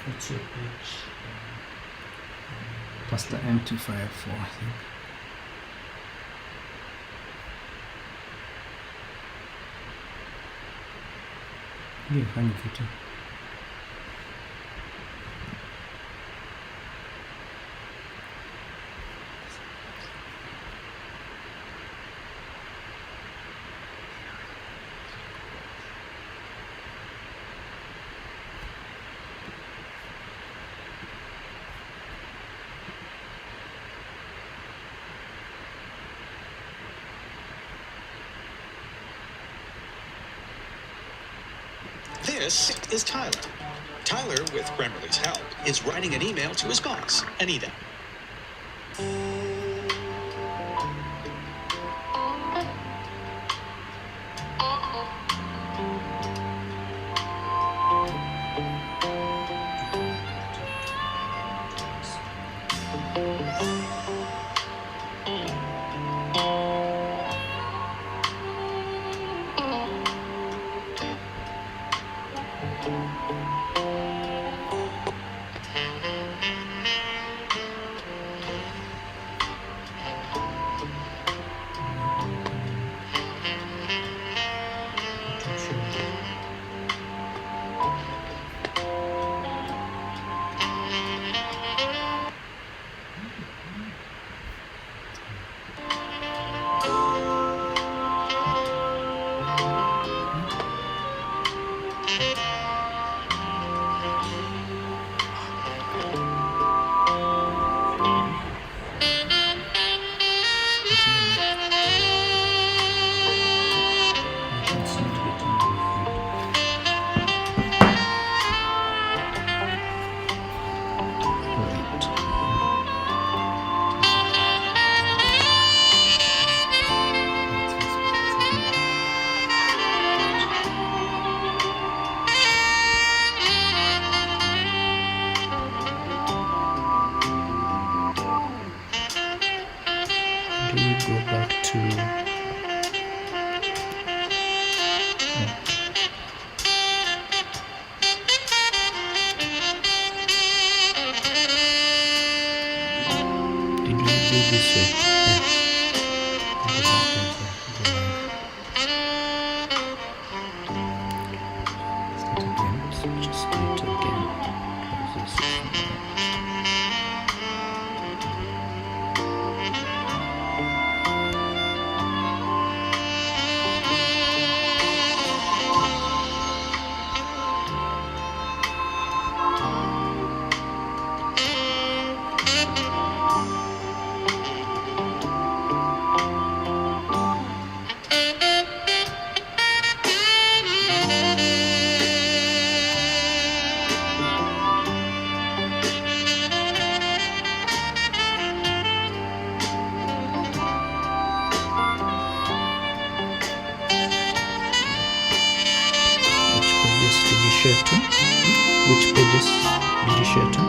What's your page? That's the M254, I think. Yeah, funny kitu. This is Tyler. Tyler, with Grammarly's help, is writing an email to his boss, Anita. Do we go back to did we go this way? Yeah. Go back there, go live. Start again. So just do it again. Close this. Which pages did you share to?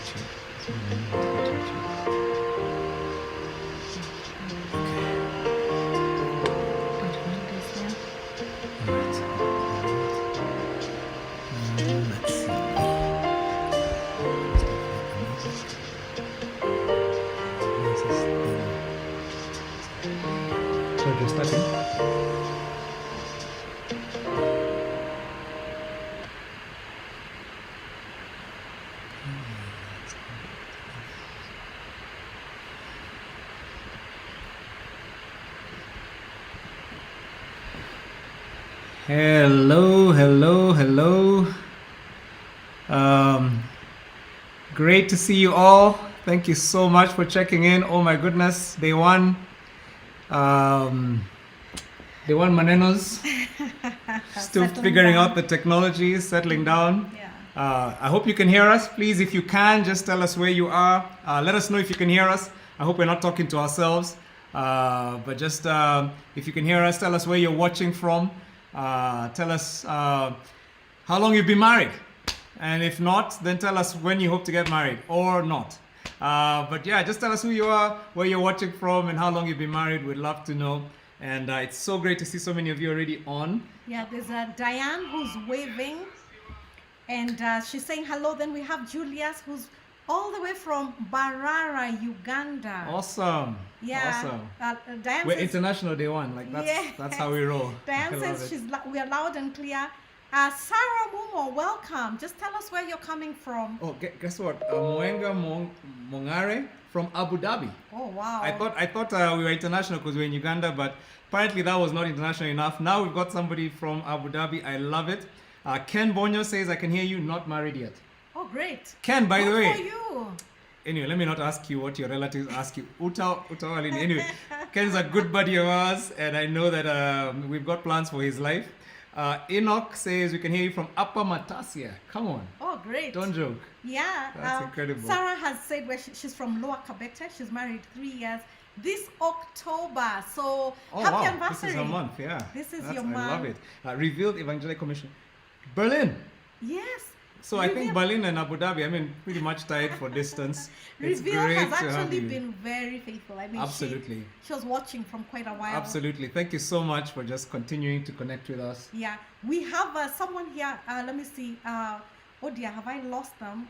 check. This one I know how to check. Alright. Let's see. Stuff like the music. This is so just starting. Hello, hello, hello. Great to see you all. Thank you so much for checking in. Oh my goodness, day one. Day one Manenos. Still Settling figuring down. out the technology, settling down. Yeah. I hope you can hear us. Please, if you can, just tell us where you are. Let us know if you can hear us. I hope we're not talking to ourselves. But just if you can hear us, tell us where you're watching from. Tell us how long you've been married. And if not, then tell us when you hope to get married or not. But yeah, just tell us who you are, where you're watching from, and how long you've been married. We'd love to know. And it's so great to see so many of you already on. Yeah, there's Diane who's waving and she's saying hello. Then we have Julius who's all the way from Barara, Uganda. Awesome. Yeah. Awesome. Diane We're says, international day one. Like that's how we roll. Diane I love says it. we are loud and clear. Sarah Mumo, welcome. Just tell us where you're coming from. Oh, guess what? Mwenga Mongare from Abu Dhabi. Oh, wow. I thought we were international because we're in Uganda, but apparently that was not international enough. Now we've got somebody from Abu Dhabi. I love it. Ken Bonyo says, I can hear you, not married yet. Oh, great. Ken, by the Good way. for you. Anyway, let me not ask you what your relatives ask you. Utawalini. Anyway, Ken's a good buddy of ours, and I know that we've got plans for his life. Enoch says, we can hear you from Upper Matasia. Come on. Oh, great. Don't joke. Yeah, That's incredible. Sarah has said where she's from Lower Kabete. She's married 3 years this October. So Oh, happy wow. anniversary. This is her month, yeah. This is That's- your I month. love it. Revealed Evangelical Commission. Berlin. Yes. So I think Revealed- Berlin and Abu Dhabi, I mean, pretty much tied for distance. It's Reveal great has to have actually you. been very faithful. I mean, Absolutely. She was watching from quite a while. Absolutely. Thank you so much for just continuing to connect with us. Yeah, we have someone here. Let me see. Oh dear, have I lost them?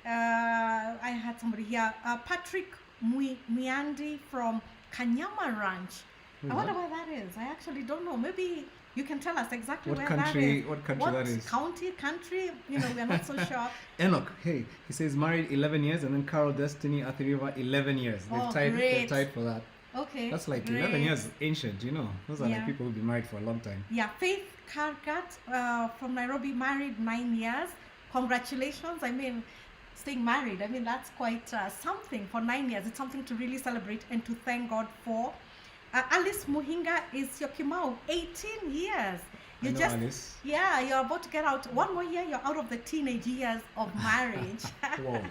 I had somebody here. Patrick Muyandi from Kanyama Ranch. Who's I wonder that? where that is. I actually don't know. Maybe you can tell us exactly What where country- that is. what country that is? County, country? You know, we are not so sure. Enoch, hey, he says married 11 years, and then Carol Destiny Athiriva 11 years. Oh, They're great. tied for that. Okay. That's like great. 11 years ancient, you know. Those are Yeah. like people who've been married for a long time. Yeah, Faith Kargat from Nairobi, married 9 years. Congratulations. I mean, staying married, I mean, that's quite something for 9 years. It's something to really celebrate and to thank God for. Alice Muhinga is Yokimau, 18 years. I know Alice. Yeah, you're about to get out. One more year, you're out of the teenage years of marriage. Whoa,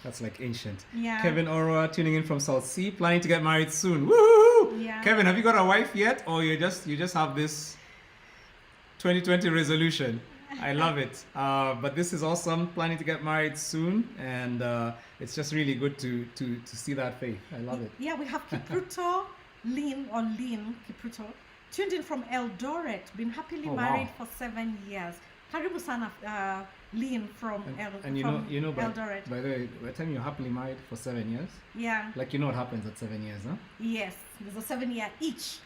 that's like ancient. Yeah. Kevin Oroa tuning in from South Sea, planning to get married soon. Woo! Yeah. Kevin, have you got a wife yet, or you just have this 2020 resolution? I love it. But this is awesome. Planning to get married soon, and it's just really good to see that faith. I love it. Yeah, we have Kipruto, Lynn Kipruto, tuned in from Eldoret, been happily Oh, wow. married for 7 years. Karibu sana, Lynn from And you know, Eldoret. by the way, by the time you're happily married for 7 years, Yeah, like you know what happens at 7 years, huh? yes, there's a 7-year each.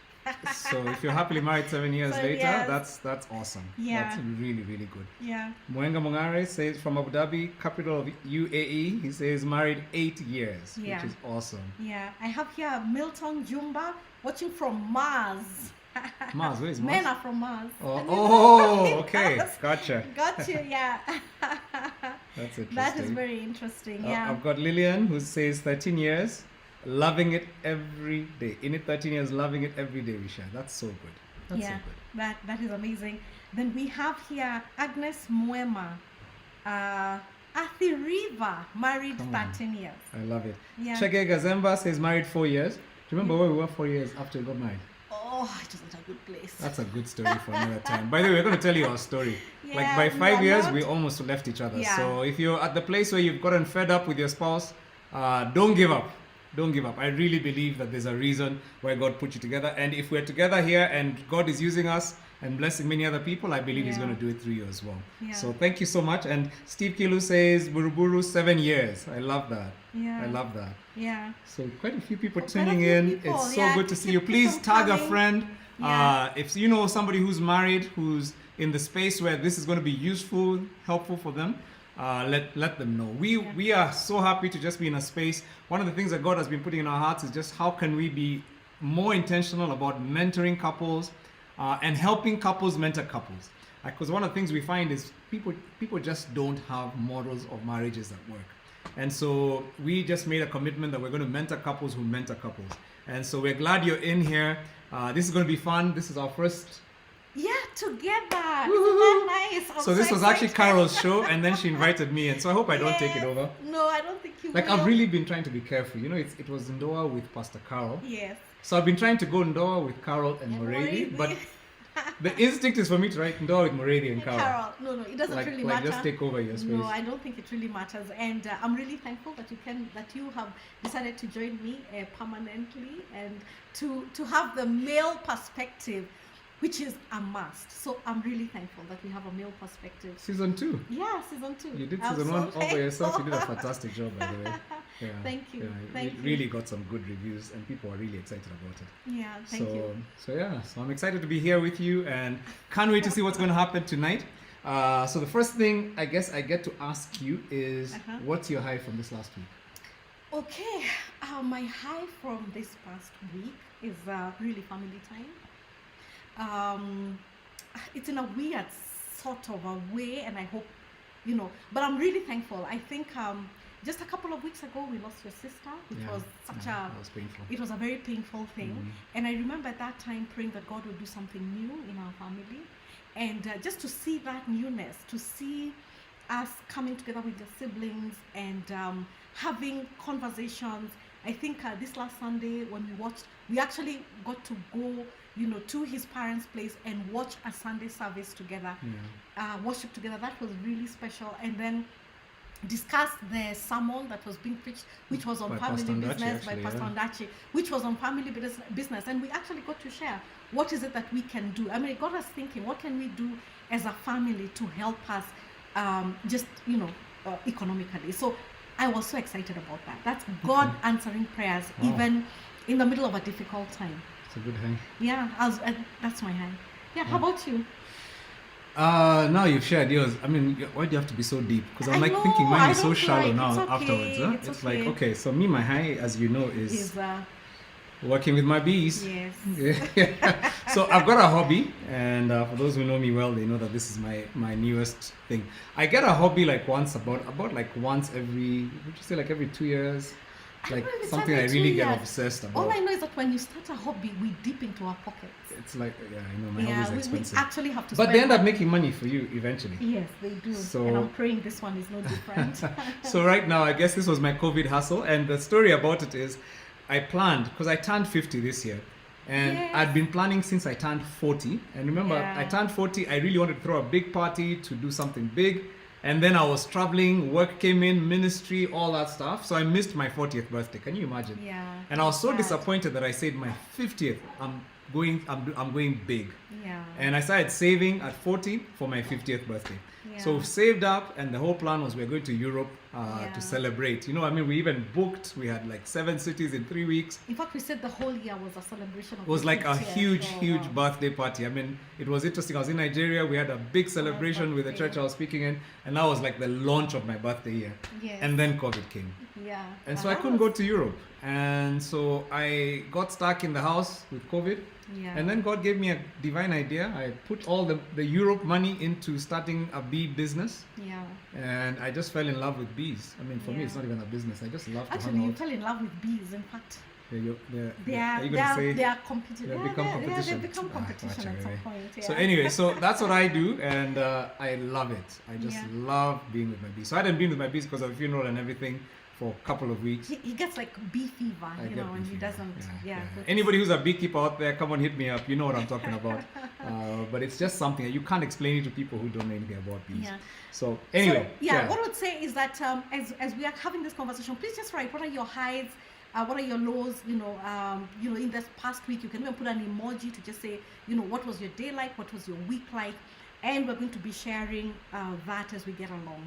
So if you're happily married 7 years So, later, yes. that's awesome. Yeah. That's really, really good. Yeah, Mwenga Mongare says from Abu Dhabi, capital of UAE. He says married 8 years, Yeah. which is awesome. yeah. I have here Milton Jumba watching from Mars. Mars, where is Mars? Men are from Mars. Oh, okay, gotcha. Got you, yeah. That's interesting. That is very interesting, yeah. I've got Lillian who says 13 years, loving it every day. In it 13 years, loving it every day, Risha. That's so good. That's Yeah, so good. that is amazing. Then we have here Agnes Muema, Athi Riva, married Come on. 13 years. I love it. Yeah. Chege Gazemba says married 4 years. Do you remember where we were 4 years after we got married? Oh, it wasn't a good place. That's a good story for another time. By the way, we're going to tell you our story. Like Yeah, by we 5 are years, not- we almost left each other. Yeah. So if you're at the place where you've gotten fed up with your spouse, don't give up. Don't give up. I really believe that there's a reason why God put you together. And if we're together here and God is using us and blessing many other people, I believe He's Yeah. going to do it through you as well. Yeah. So thank you so much. And Steve Kilu says, Buruburu, 7 years. I love that. Yeah. I love that. Yeah. So quite a few people Quite a tuning few in. people, It's so yeah. good to see Keep you. Please them tag a coming. friend. Yeah. If you know somebody who's married, who's in the space where this is going to be useful, helpful for them, let them know. We are so happy to just be in a space. One of the things that God has been putting in our hearts is just how can we be more intentional about mentoring couples and helping couples mentor couples. Because one of the things we find is people just don't have models of marriages that work. And so we just made a commitment that we're going to mentor couples who mentor couples. And so we're glad you're in here. This is going to be fun. This is our first. Yeah, together. Woohoo. Isn't that nice? I'm So this was actually excited. Carol's show, and then she invited me, and so I hope I don't take it Yes. over. No, I don't think you Like will. I've really been trying to be careful. You know, it was Ndoa with Pastor Carol. Yes. So I've been trying to go Ndoa with Carol and And Moredi, Moredi. but the instinct is for me to write Ndoa with Moredi and Carol. Carol, no, it doesn't Like, really like matter. just take over your space. No, I don't think it really matters, and I'm really thankful that you have decided to join me permanently, and to have the male perspective, which is a must. So I'm really thankful that we have a male perspective. Season 2. Yeah, season 2. You did I'm season so 1 all by yourself. You did a thankful. fantastic job, by the way. Yeah. Thank you. Yeah, Thank it you. really got some good reviews, and people are really excited about it. Yeah, thank you. So yeah, so I'm excited to be here with you, and can't wait to see what's going to happen tonight. So the first thing I guess I get to ask you is, what's your high from this last week? Okay, my high from this past week is really family time. It's in a weird sort of a way, and I hope, but I'm really thankful. I think just a couple of weeks ago we lost your sister, which was such that was painful. it was a very painful thing. And I remember at that time praying that God would do something new in our family, and just to see that newness, to see us coming together with the siblings and having conversations. I think this last Sunday when we actually got to go, to his parents' place and watch a Sunday service together, worship together. That was really special. And then discuss the sermon that was being preached, which was on By family Pastor Ndachi, business by actually, Pastor Ndachi, which was on family business. And we actually got to share what is it that we can do. I mean, it got us thinking, what can we do as a family to help us economically. So I was so excited about that. That's God answering prayers, Wow. even in the middle of a difficult time. It's a good high. Yeah, that's my high. Yeah, how about you? Now you've shared yours. I mean, why do you have to be so deep? Because I'm I like thinking know, mine I is so don't shallow like- now it's okay, afterwards. Huh? it's It's okay. like, okay, so me, my high, as you know, is Is working with my bees. yes. Yeah. So I've got a hobby, and for those who know me well, they know that this is my newest thing. I get a hobby like once once every, would you say like every 2 years? I don't Like know if it's something I every really 2 get years. obsessed All about. I know is that when you start a hobby, we dip into our pockets. It's like, yeah, I know my Yeah, hobby is we expensive. actually have to But spend they end up money. making money for you eventually. Yes, they do. So- and I'm praying this one is no different. So right now, I guess this was my COVID hustle, and the story about it is, I planned because I turned 50 this year, and Yes. I'd been planning since I turned 40. And remember, Yeah. I turned 40. I really wanted to throw a big party to do something big, and then I was traveling, work came in, ministry, all that stuff. So I missed my 40th birthday. Can you imagine? Yeah. And I was so sad. disappointed that I said my 50th. I'm going big. Yeah. And I started saving at 40 for my 50th birthday. So Yeah. we've saved up, and the whole plan was we're going to Europe Yeah. to celebrate. I mean, we even booked. We had like 7 cities in 3 weeks. In fact, we said the whole year was a celebration of It was the like a 50th. huge wow. birthday party. I mean, it was interesting. I was in Nigeria. We had a big celebration with the birthday. church I was speaking in, and that was like the launch of my birthday year. Yes. And then COVID came. Yeah. And so I couldn't go to Europe. And so I got stuck in the house with COVID. Yeah. And then God gave me a divine idea. I put all the Europe money into starting a bee business. Yeah. And I just fell in love with bees. I mean, for me, Yeah. it's not even a business. I just love to Actually, hang you out. fell in love with bees. In fact, Are you they going to say? are competition. they Yeah, become they competition. become Ah, competition watch at some out, point. Yeah. So anyway, so that's what I do, and I love it. I just Yeah. love being with my bees. So I hadn't been with my bees because of the funeral and everything for a couple of weeks. He gets like bee fever, I you get know, and he beefy. doesn't. Yeah. so Anybody who's a beekeeper out there, come on, hit me up. You know what I'm talking about. But it's just something you can't explain it to people who don't know anything about bees. Yeah. So anyway, what I would say is that as we are having this conversation, please just write what are your highs, what are your lows. In this past week, you can even put an emoji to just say, what was your day like, what was your week like, and we're going to be sharing that as we get along.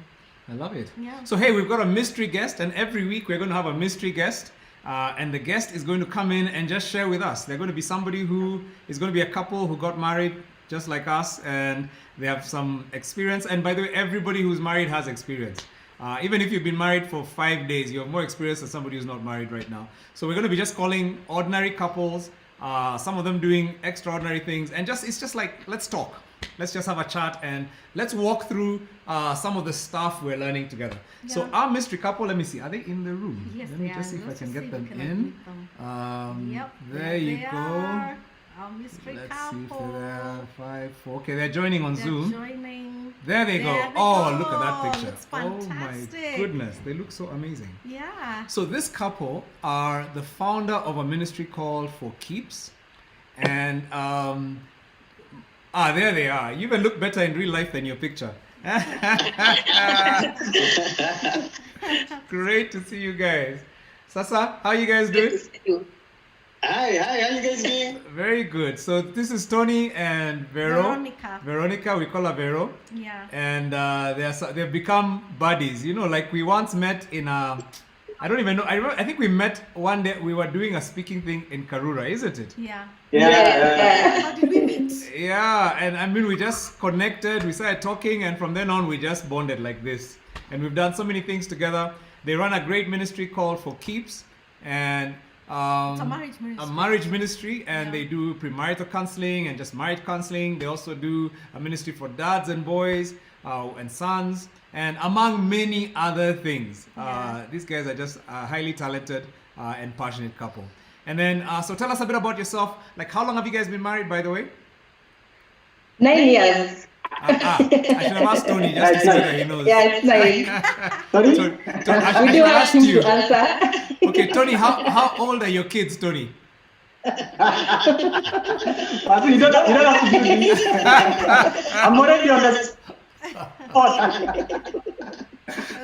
I love it. Yeah. So hey, we've got a mystery guest, and every week we're going to have a mystery guest. And the guest is going to come in and just share with us. They're going to be somebody who is going to be a couple who got married just like us, and they have some experience. And by the way, everybody who's married has experience. Even if you've been married for 5 days, you have more experience than somebody who's not married right now. So we're going to be just calling ordinary couples, some of them doing extraordinary things, and it's just like, let's talk. Let's just have a chat and let's walk through some of the stuff we're learning together. Yeah. So our mystery couple, let me see, are they in the room? Yes, Let me they just are. see if I Let's can just get see if them we can in. unmute them. Yep. There you they go. are, our mystery Let's couple. see if they're there. 5, 4. Okay, they're joining on They're Zoom. joining. There they go. There they Oh, go. look at that picture. Looks Oh my fantastic. goodness, they look so amazing. Yeah. So this couple are the founder of a ministry called For Keeps, and there they are. You even look better in real life than your picture. Great to see you guys. Sasa, how you guys doing? Hi, how you guys doing? Very good. So this is Tony and Vero. Veronica. Veronica, we call her Vero. Yeah. And they've become buddies. Like we once met in I don't even know. I think we met one day. We were doing a speaking thing in Karura, isn't it? Yeah. Yeah. How did we meet? Yeah, and I mean, we just connected, we started talking, and from then on, we just bonded like this. And we've done so many things together. They run a great ministry called For Keeps, and It's a marriage ministry. A marriage ministry, and Yeah. they do premarital counseling and just marriage counseling. They also do a ministry for dads and boys and sons, and among many other things. Yeah. These guys are just a highly talented and passionate couple. And then, so tell us a bit about yourself. Like, how long have you guys been married, by the way? 9 years. I should have asked Tony just to see whether he knows. Yeah, it's 9. Sorry? I We should do have ask asked him you. to answer. Okay, Tony, how old are your kids, Tony? Pastor, you don't have to do this. I'm already on the spot.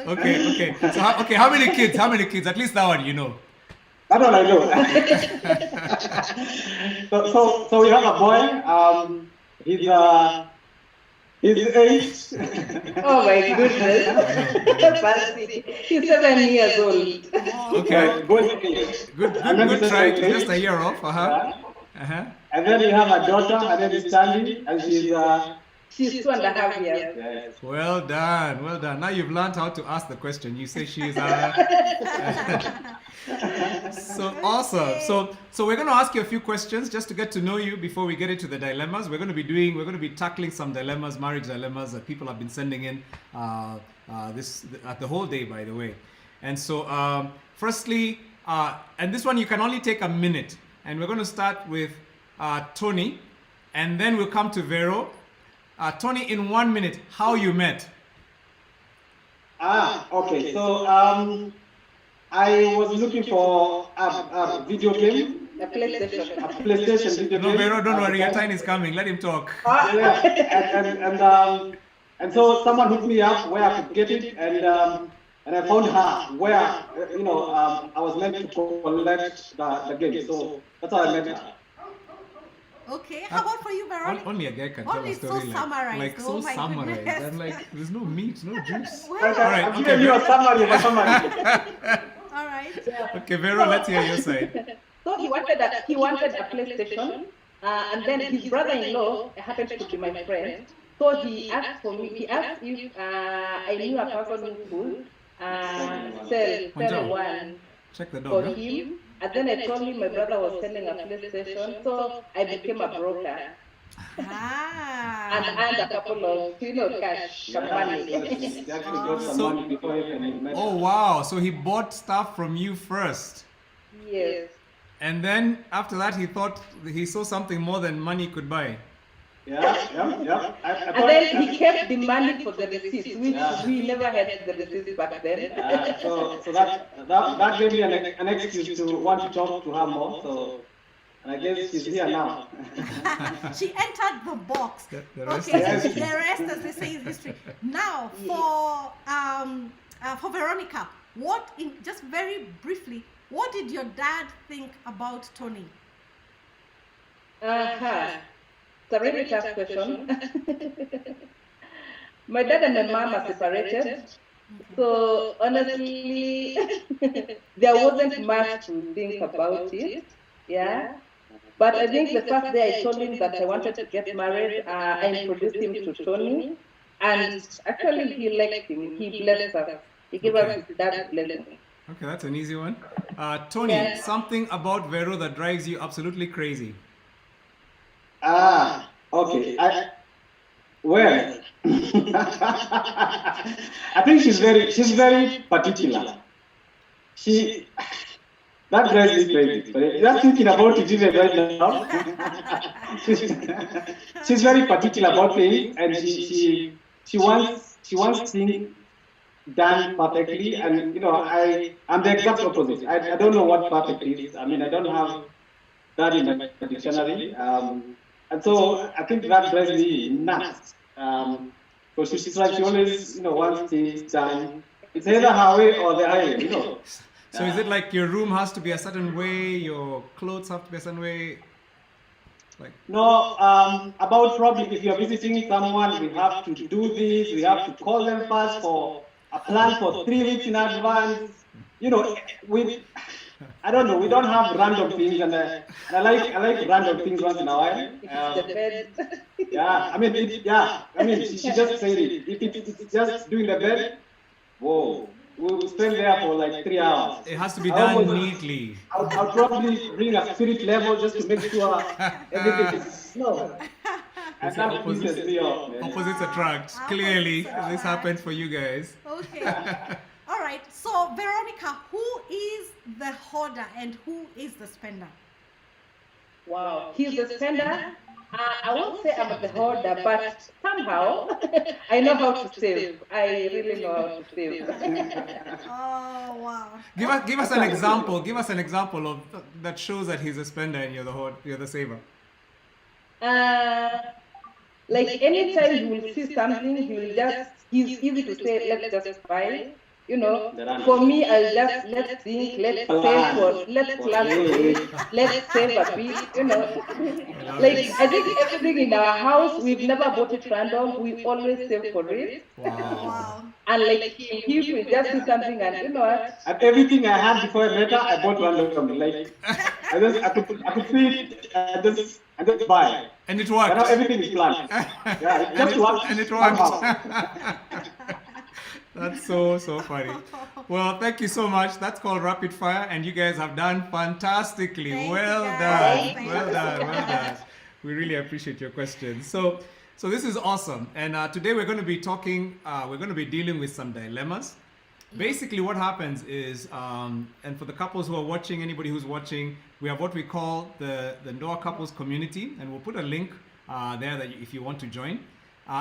Okay. So, how many kids? How many kids? At least that one you know. That's all I know. so we have a boy. He's 8. Oh my goodness. Fancy. He's 7 years old. Okay. Boy's 8. Good try. It's just a year off. And then we have a daughter. Her name is Sandy, and She's 2.5 years. yes. Well done. Now you've learned how to ask the question. You say she's so awesome. So we're going to ask you a few questions just to get to know you before we get into the dilemmas. We're going to be tackling some dilemmas, marriage dilemmas that people have been sending in the whole day, by the way. And so firstly, and this one you can only take a minute, and we're going to start with Tony, and then we'll come to Vero. Tony, in 1 minute, how you met? Okay. So I was looking for a video game, A PlayStation. a PlayStation video No, game. Vero, don't worry. Your time is coming. Let him talk. Yeah. And so someone hooked me up where I could get it, and I found her where I was meant to collect the game. So that's how I met her. Okay. How about for you, Veronica? Only a guy can tell Only a story so summarized. like Oh so my summarized. goodness. I'm like, there's no meat, no juice. Well, right, I'm okay, giving you a summary of a summary. all right. Okay, Vero, let's hear your side. So he wanted a PlayStation, and then his brother-in-law happened to be my friend. So he asked for me. He asked if I knew a person who could sell one Check the for door. Huh? him. And then I told him my brother was selling a PlayStation, so I became a broker and Ah. earned a couple of cash money. He actually got some So- money before he even met Oh her. wow! So he bought stuff from you first, Yes. and then after that he thought he saw something more than money could buy. Yeah. I And thought, then he kept demanding for the receipts, which Yeah. we never had the receipts back then. so that gave me an excuse to want to talk to her more. So and I guess she's here now. She entered the box. The rest Okay, is Yes. the rest, as they say, is history. Now, for Veronica, what in just very briefly, what did your dad think about Tony? It's a really tough question. My dad and my mom are separated. So honestly, there wasn't much to think about it. Yeah. But I think the first day I told him that I wanted to get married, I introduced him to Tony. And actually, he liked him. He blessed us. He gave us his dad's blessing. Okay, that's an easy one. Tony, Yeah. something about Vero that drives you absolutely crazy. Okay. Well, I think she's very particular. That drives me crazy. But just thinking about it even right now, she's very particular about things, and she wants things done perfectly. And I'm the exact opposite. I don't know what perfect is. I mean, I don't have that in my dictionary. And so I think that drives me nuts. Because she's like, she always, wants things done. It's either her way or the highway. So is it like your room has to be a certain way, your clothes have to be a certain way? Like No, about probably if you're visiting someone, we have to do this, we have to call them first for a plan for 3 weeks in advance. I don't know, we don't have random things, and I like random things once in a while. The bed. She just said it. If it's just doing the bed, whoa, we'll spend there for like 3 hours. it has to be done neatly. I'll probably bring a spirit level just to make sure everything is and that pisses me off, man. Opposites attract. Clearly, this happened for you guys. Okay. All right. So, Veronica, who is the hoarder and who is the spender? Wow, he's the spender. I won't say I'm the hoarder, but somehow I know how to save. I really know how to save. Oh, wow. Give us an example. Give us an example of that shows that he's a spender and you're the saver. Like anytime he will see something, he's easy to say, let's just buy. For me, let's think, let's plan for it, let's save a bit, Like, I think everything in our house, we've never bought it random, we always save for it. Wow. And like he will just see something and you know what? And everything I had before I met her, I bought randomly. Like, I could see it and just buy. And it But now worked. everything is planned. Yeah, it just worked. And it worked. somehow. That's so funny. Well, thank you so much. That's called rapid fire, and you guys have done fantastically. Thank you, Well guys. done. Thank Well you. done. We really appreciate your questions. So this is awesome. And today we're going to be talking. We're going to be dealing with some dilemmas. Basically, what happens is, and for the couples who are watching, anybody who's watching, we have what we call the Ndoa couples community, and we'll put a link there that if you want to join.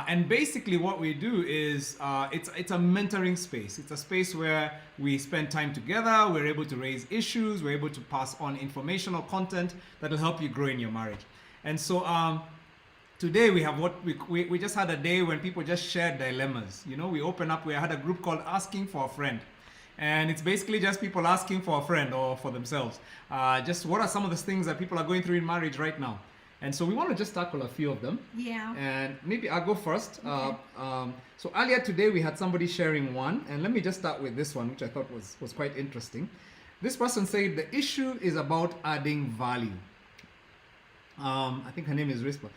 And basically what we do is it's a mentoring space. It's a space where we spend time together, we're able to raise issues, we're able to pass on informational content that will help you grow in your marriage. And so today we have what we just had a day when people just shared dilemmas. We open up, we had a group called Asking for a Friend. And it's basically just people asking for a friend or for themselves. Just what are some of the things that people are going through in marriage right now? And so we want to just tackle a few of them. Yeah. And maybe I'll go first. Okay. So earlier today we had somebody sharing one, and let me just start with this one, which I thought was quite interesting. This person said the issue is about adding value. I think her name is Rispa.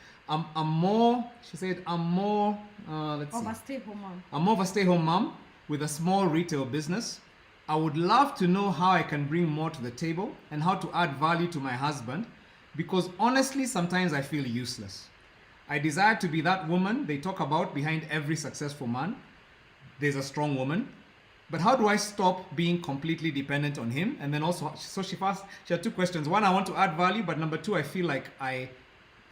She said, I'm more of a stay-home mom with a small retail business. I would love to know how I can bring more to the table and how to add value to my husband, because honestly, sometimes I feel useless. I desire to be that woman they talk about behind every successful man. There's a strong woman. But how do I stop being completely dependent on him? And then also, so she had 2 questions. One, I want to add value, but number 2, I feel like I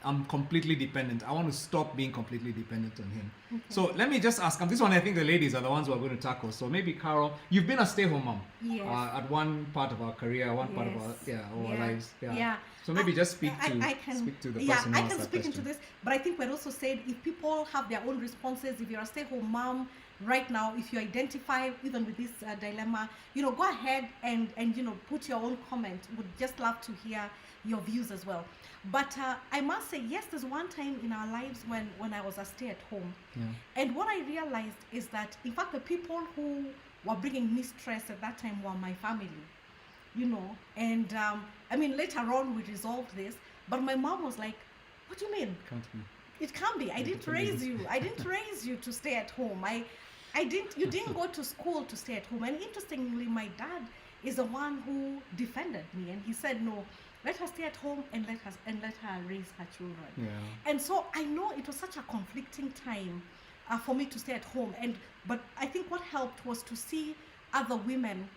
I'm completely dependent. I want to stop being completely dependent on him. So let me just ask, this one I think the ladies are the ones who are going to tackle. So maybe Carol, you've been a stay-home mom Yes. at one part of our career, one part of our lives. Yeah. So maybe just speak to the person who I asked can that speak question. into this, but I think we're also saying if people have their own responses, if you're a stay-home mom right now, if you identify even with this dilemma, go ahead and put your own comment. Would just love to hear your views as well. But I must say, yes, there's one time in our lives when I was a stay-at-home, and what I realized is that in fact the people who were bringing me stress at that time were my family. And I mean, later on we resolved this, but my mom was like, what do you mean? Can't be. It can't be. I didn't raise you. I didn't raise you to stay at home. You didn't go to school to stay at home. And interestingly, my dad is the one who defended me, and he said, no, let her stay at home and let her raise her children. Yeah. And so I know it was such a conflicting time for me to stay at home. But I think what helped was to see other women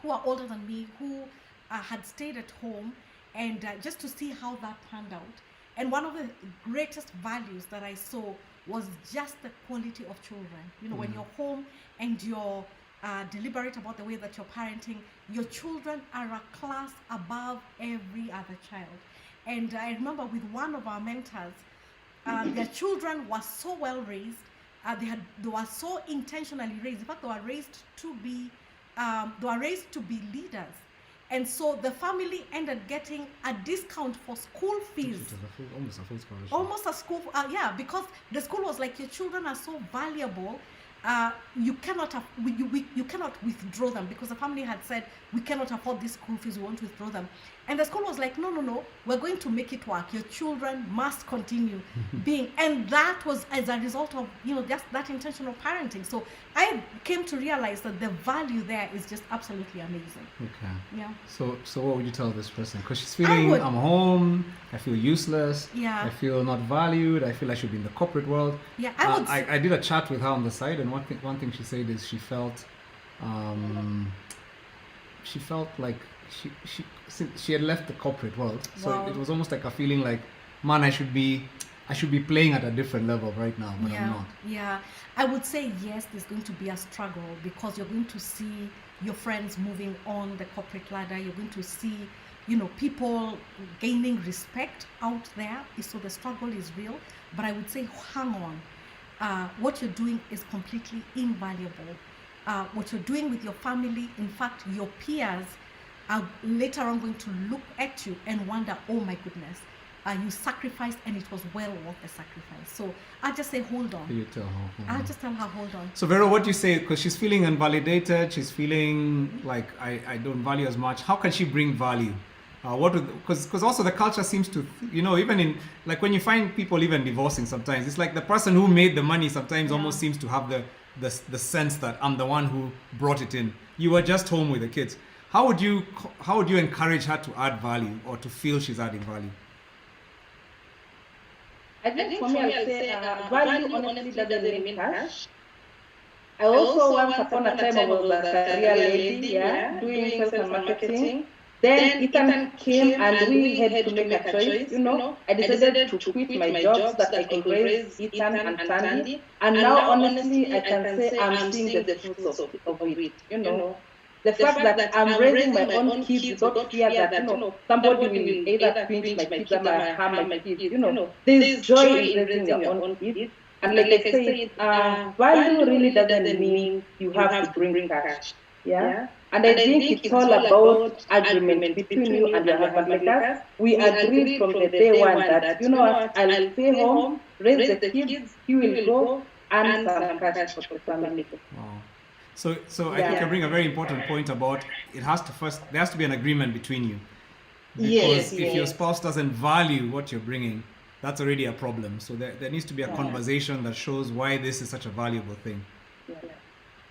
who are older than me, who had stayed at home, and just to see how that panned out. And one of the greatest values that I saw was just the quality of children. When you're home and you're deliberate about the way that you're parenting, your children are a class above every other child. And I remember with one of our mentors, their children were so well raised. They were so intentionally raised. In fact, they were raised to be leaders. And so the family ended getting a discount for school fees. Almost a full scholarship. Almost a school, because the school was like, your children are so valuable. You cannot withdraw them, because the family had said, we cannot afford these school fees, we won't withdraw them. And the school was like, no, we're going to make it work. Your children must continue being. And that was as a result of just that intentional parenting. So I came to realize that the value there is just absolutely amazing. Okay. Yeah. So what would you tell this person? Because she's feeling, I'm home, I feel useless, Yeah. I feel not valued, I feel I should be in the corporate world. Yeah, I did a chat with her on the side, and one thing she said is she felt like she had left the corporate world. So Wow. it was almost like a feeling like, man, I should be playing at a different level right now, but I'm not. Yeah, I would say yes, there's going to be a struggle, because you're going to see your friends moving on the corporate ladder. You're going to see, people gaining respect out there. So the struggle is real, but I would say hang on. What you're doing is completely invaluable. What you're doing with your family, in fact, your peers are later on going to look at you and wonder, oh my goodness, you sacrificed, and it was well worth the sacrifice. So I just say, hold on. You tell her. I just tell her, hold on. So Vero, what do you say? Because she's feeling invalidated, she's feeling like I don't value as much. How can she bring value? Because also the culture seems to, even in, like when you find people even divorcing sometimes, it's like the person who made the money sometimes almost seems to have the sense that I'm the one who brought it in. You were just home with the kids. How would you encourage her to add value, or to feel she's adding value? I think for me, I'll say value honestly doesn't mean cash. I also once upon a time I was a career lady, doing sales and marketing. Then Ethan came and we had to make a choice, I decided to quit my job so that I could raise Ethan and Sandy. And now honestly, I can say I'm seeing the fruits of it, The fact that I'm raising my own kids without fear that, somebody will either pinch my kids or harm my kids, there's joy in raising your own kids. And like I said, value really doesn't mean you have to bring cash. Yeah. And I think it's all about agreement between you and your husband. Like us, we agreed from the day one that, what, I'll stay home, raise the kids, he will go, and some cash for the family. Wow. So I think you bring a very important point about there has to be an agreement between you. Because if your spouse doesn't value what you're bringing, that's already a problem. So there needs to be a conversation that shows why this is such a valuable thing. Yeah.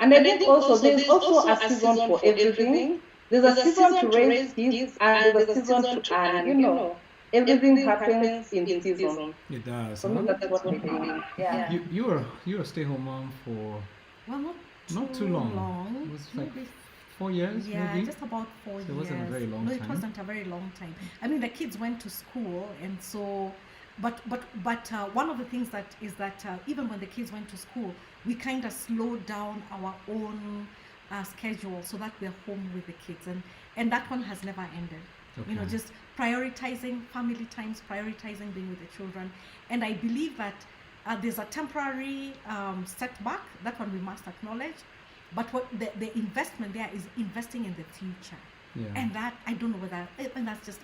And I think also there's also a season for everything. There's a season to raise kids, and there's a season to earn. Everything happens in season. It does. For me, that's what we're doing. Yeah. You're a stay-home mom for Not too long. It was like maybe 4 years, yeah, maybe? just about 4 years. So it wasn't a very long No, time. it wasn't a very long time. I mean, the kids went to school, and so But one of the things that is that even when the kids went to school, we kind of slowed down our own schedule so that we're home with the kids, and that one has never ended. You know, Okay. just prioritizing family times, prioritizing being with the children, and I believe that there's a temporary setback. That one we must acknowledge, but what the investment there is investing in the future, Yeah. and that I don't know whether, and that's just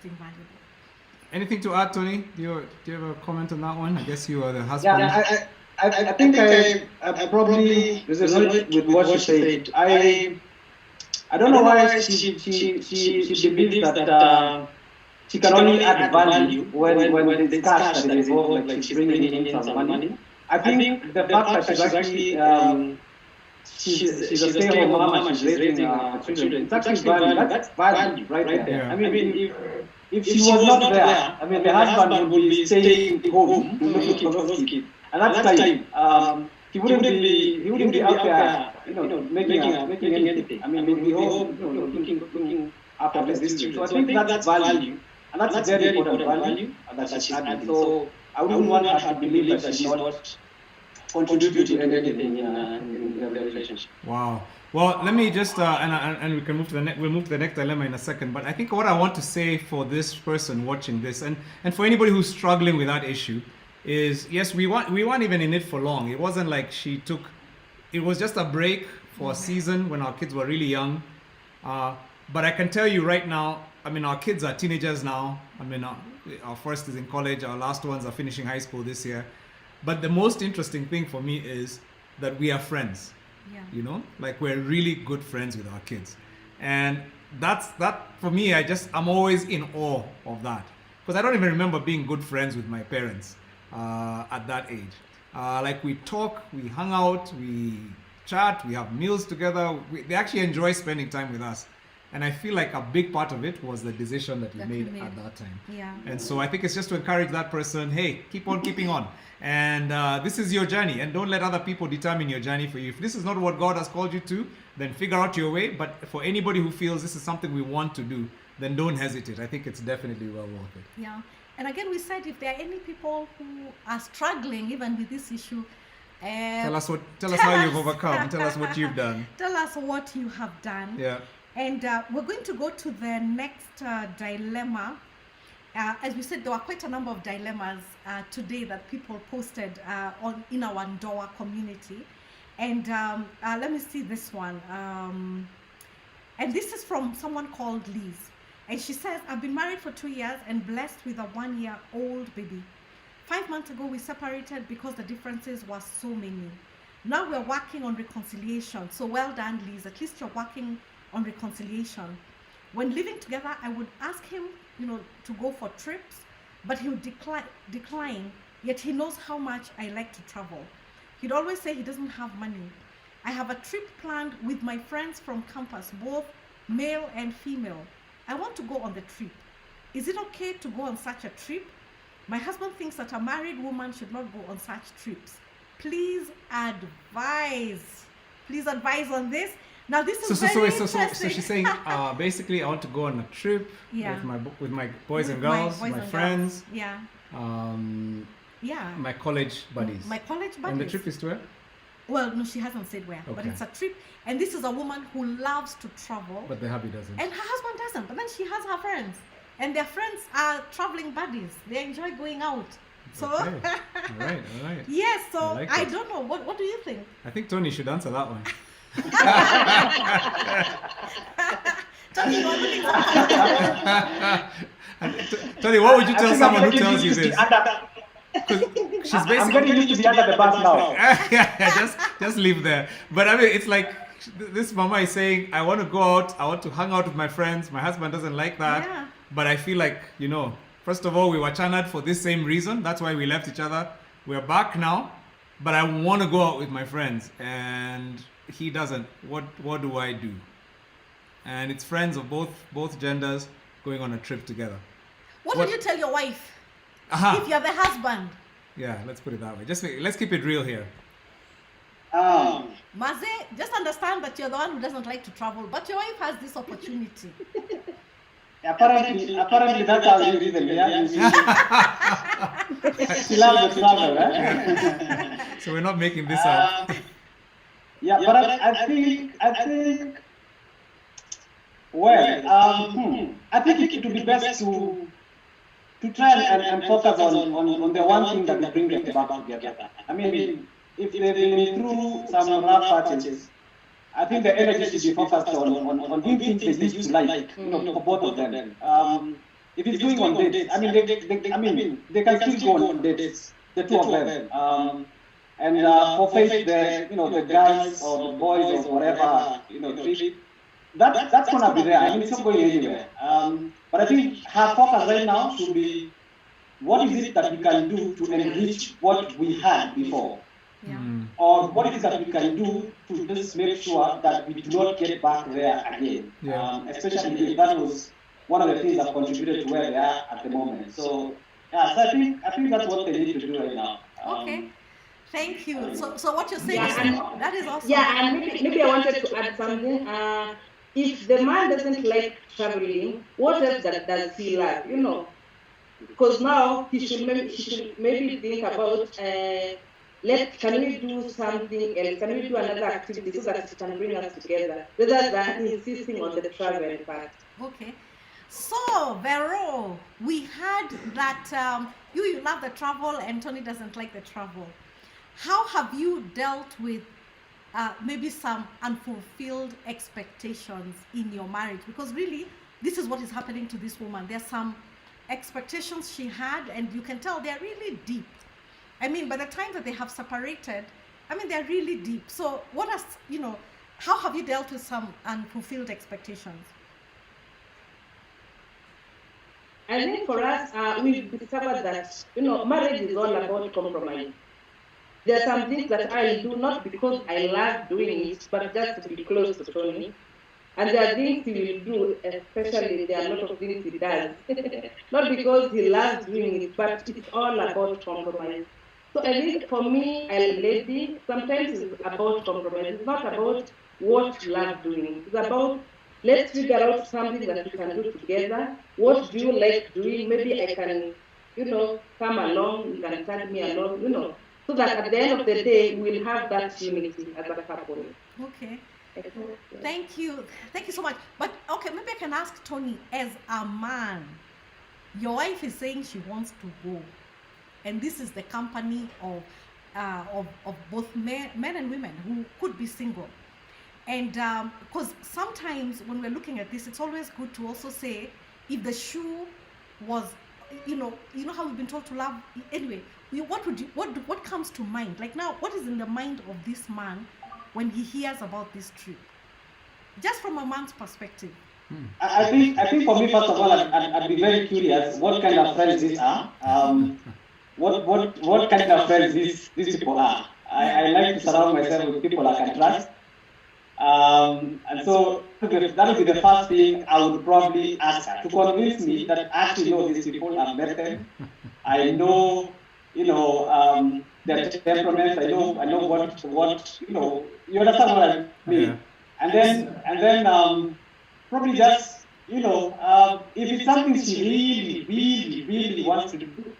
invaluable. Anything to add, Tony? Do you have a comment on that one? I guess you are the husband. Yeah, I think I probably resonate with what she said. I don't know why she believes that she can only add value when there's cash that is involved, like she's bringing in some money. I think the fact that she's actually she's a stay-at-home mom and she's raising children, it's actually value. That's value right there. Yeah. I mean, if she was not there, I mean, the husband would be staying home looking for those kids, and that's time. He wouldn't be out there, making anything. I mean, he'd be home, looking after these children. So I think that's value, and that's a very important value that she's adding. So I wouldn't want her to believe that she's not contributing to anything in the relationship. Wow. Well, let me just and we can move to we'll move to the next dilemma in a second. But I think what I want to say for this person watching this, and for anybody who's struggling with that issue, is yes, we weren't even in it for long. It wasn't like it was just a break for a season when our kids were really young. But I can tell you right now, I mean, our kids are teenagers now. I mean, our first is in college. Our last ones are finishing high school this year. But the most interesting thing for me is that we are friends. Yeah. Like we're really good friends with our kids. And that for me, I'm always in awe of that. Because I don't even remember being good friends with my parents at that age. Like we talk, we hang out, we chat, we have meals together. They actually enjoy spending time with us. And I feel like a big part of it was the decision that we made at that time. Yeah. And so I think it's just to encourage that person, hey, keep on keeping on. And this is your journey. And don't let other people determine your journey for you. If this is not what God has called you to, then figure out your way. But for anybody who feels this is something we want to do, then don't hesitate. I think it's definitely well worth it. Yeah. And again, we said if there are any people who are struggling even with this issue, tell us how you've overcome. Tell us what you've done. Tell us what you have done. Yeah. And we're going to go to the next dilemma. As we said, there were quite a number of dilemmas today that people posted in our Ndoa community. And let me see this one. And this is from someone called Liz. And she says, I've been married for 2 years and blessed with a 1-year-old baby. 5 months ago, we separated because the differences were so many. Now we're working on reconciliation. So well done, Liz. At least you're working on reconciliation. When living together, I would ask him, to go for trips, but he would decline, yet he knows how much I like to travel. He'd always say he doesn't have money. I have a trip planned with my friends from campus, both male and female. I want to go on the trip. Is it okay to go on such a trip? My husband thinks that a married woman should not go on such trips. Please advise. Please advise on this. Now this is very interesting. So she's saying basically I want to go on a trip with my boys and girls, my friends. Yeah. My college buddies. My college buddies. And the trip is to where? Well, no, she hasn't said where, but it's a trip. And this is a woman who loves to travel. But the hubby doesn't. And her husband doesn't. But then she has her friends. And their friends are traveling buddies. They enjoy going out. So, okay. All right. Yes, so I don't know. What do you think? I think Tony should answer that one. Tony, you're looking Tony, what would you tell someone who tells you this? She's basically. I'm getting used to be under the bus now. Yeah, just leave there. But I mean, it's like this mama is saying, I want to go out, I want to hang out with my friends. My husband doesn't like that. Yeah. But I feel like, first of all, we were channeled for this same reason. That's why we left each other. We're back now, but I want to go out with my friends. And he doesn't. What do I do? And it's friends of both genders going on a trip together. What would you tell your wife if you're the husband? Yeah, let's put it that way. Let's keep it real here. Maze, just understand that you're the one who doesn't like to travel, but your wife has this opportunity. Apparently that's how you reason. Yeah, she loves the travel, right? So we're not making this up. Yeah, but I think, well, I think it would be best to try and focus on the one thing that will bring them back together. I mean, if they've been through some rough patches, I think the energy should be focused on doing things they used to like, for both of them. If it's going on dates, I mean, they can still go on dates, the two of them. And for Faith, the guys or the boys or whatever, trip, that's gonna be there. I mean, it's not going anywhere. But I think her focus right now should be what is it that we can do to enrich what we had before, or what is it that we can do to just make sure that we do not get back there again. Especially if that was one of the things that contributed to where they are at the moment. So yeah, so I think that's what they need to do right now. Okay. Thank you. So what you're saying is that is awesome. Yeah, and maybe I wanted to add something. If the man doesn't like traveling, what else does he like? Because now he should maybe think about can we do something else? Can we do another activity so that it can bring us together, rather than insisting on the travel part? Okay. So, Vero, we had that you love the travel and Tony doesn't like the travel. How have you dealt with maybe some unfulfilled expectations in your marriage? Because really, this is what is happening to this woman. There's some expectations she had, and you can tell they're really deep. I mean, by the time that they have separated, I mean, they're really deep. So how have you dealt with some unfulfilled expectations? I think for us, we've discovered that, marriage is all about compromise. There are some things that I do not because I love doing it, but just to be close to Tony. And there are things he will do, especially there are a lot of things he does. Not because he loves doing it, but it's all about compromise. So I think for me, as a lady, sometimes it's about compromise. It's not about what you love doing. It's about, let's figure out something that we can do together. What do you like doing? Maybe I can, come along, you can tag me along, so that at the end of the day, we'll have that unity as a couple. Okay. Thank you so much. But okay, maybe I can ask Tony, as a man, your wife is saying she wants to go, and this is the company of both men and women who could be single. And because sometimes when we're looking at this, it's always good to also say, if the shoe was, how we've been told to love. Anyway, what comes to mind? Like now, what is in the mind of this man when he hears about this trip? Just from a man's perspective. I think for me, first of all, I'd be very curious what kind of friends these are. What kind of friends these people are. I like to surround myself with people I can trust. And so that would be the first thing I would probably ask her, to convince me that I actually know these people, I've met them. I know, their temperaments. I know what you understand what I mean. Yeah. And then probably just if it's something she really wants to do.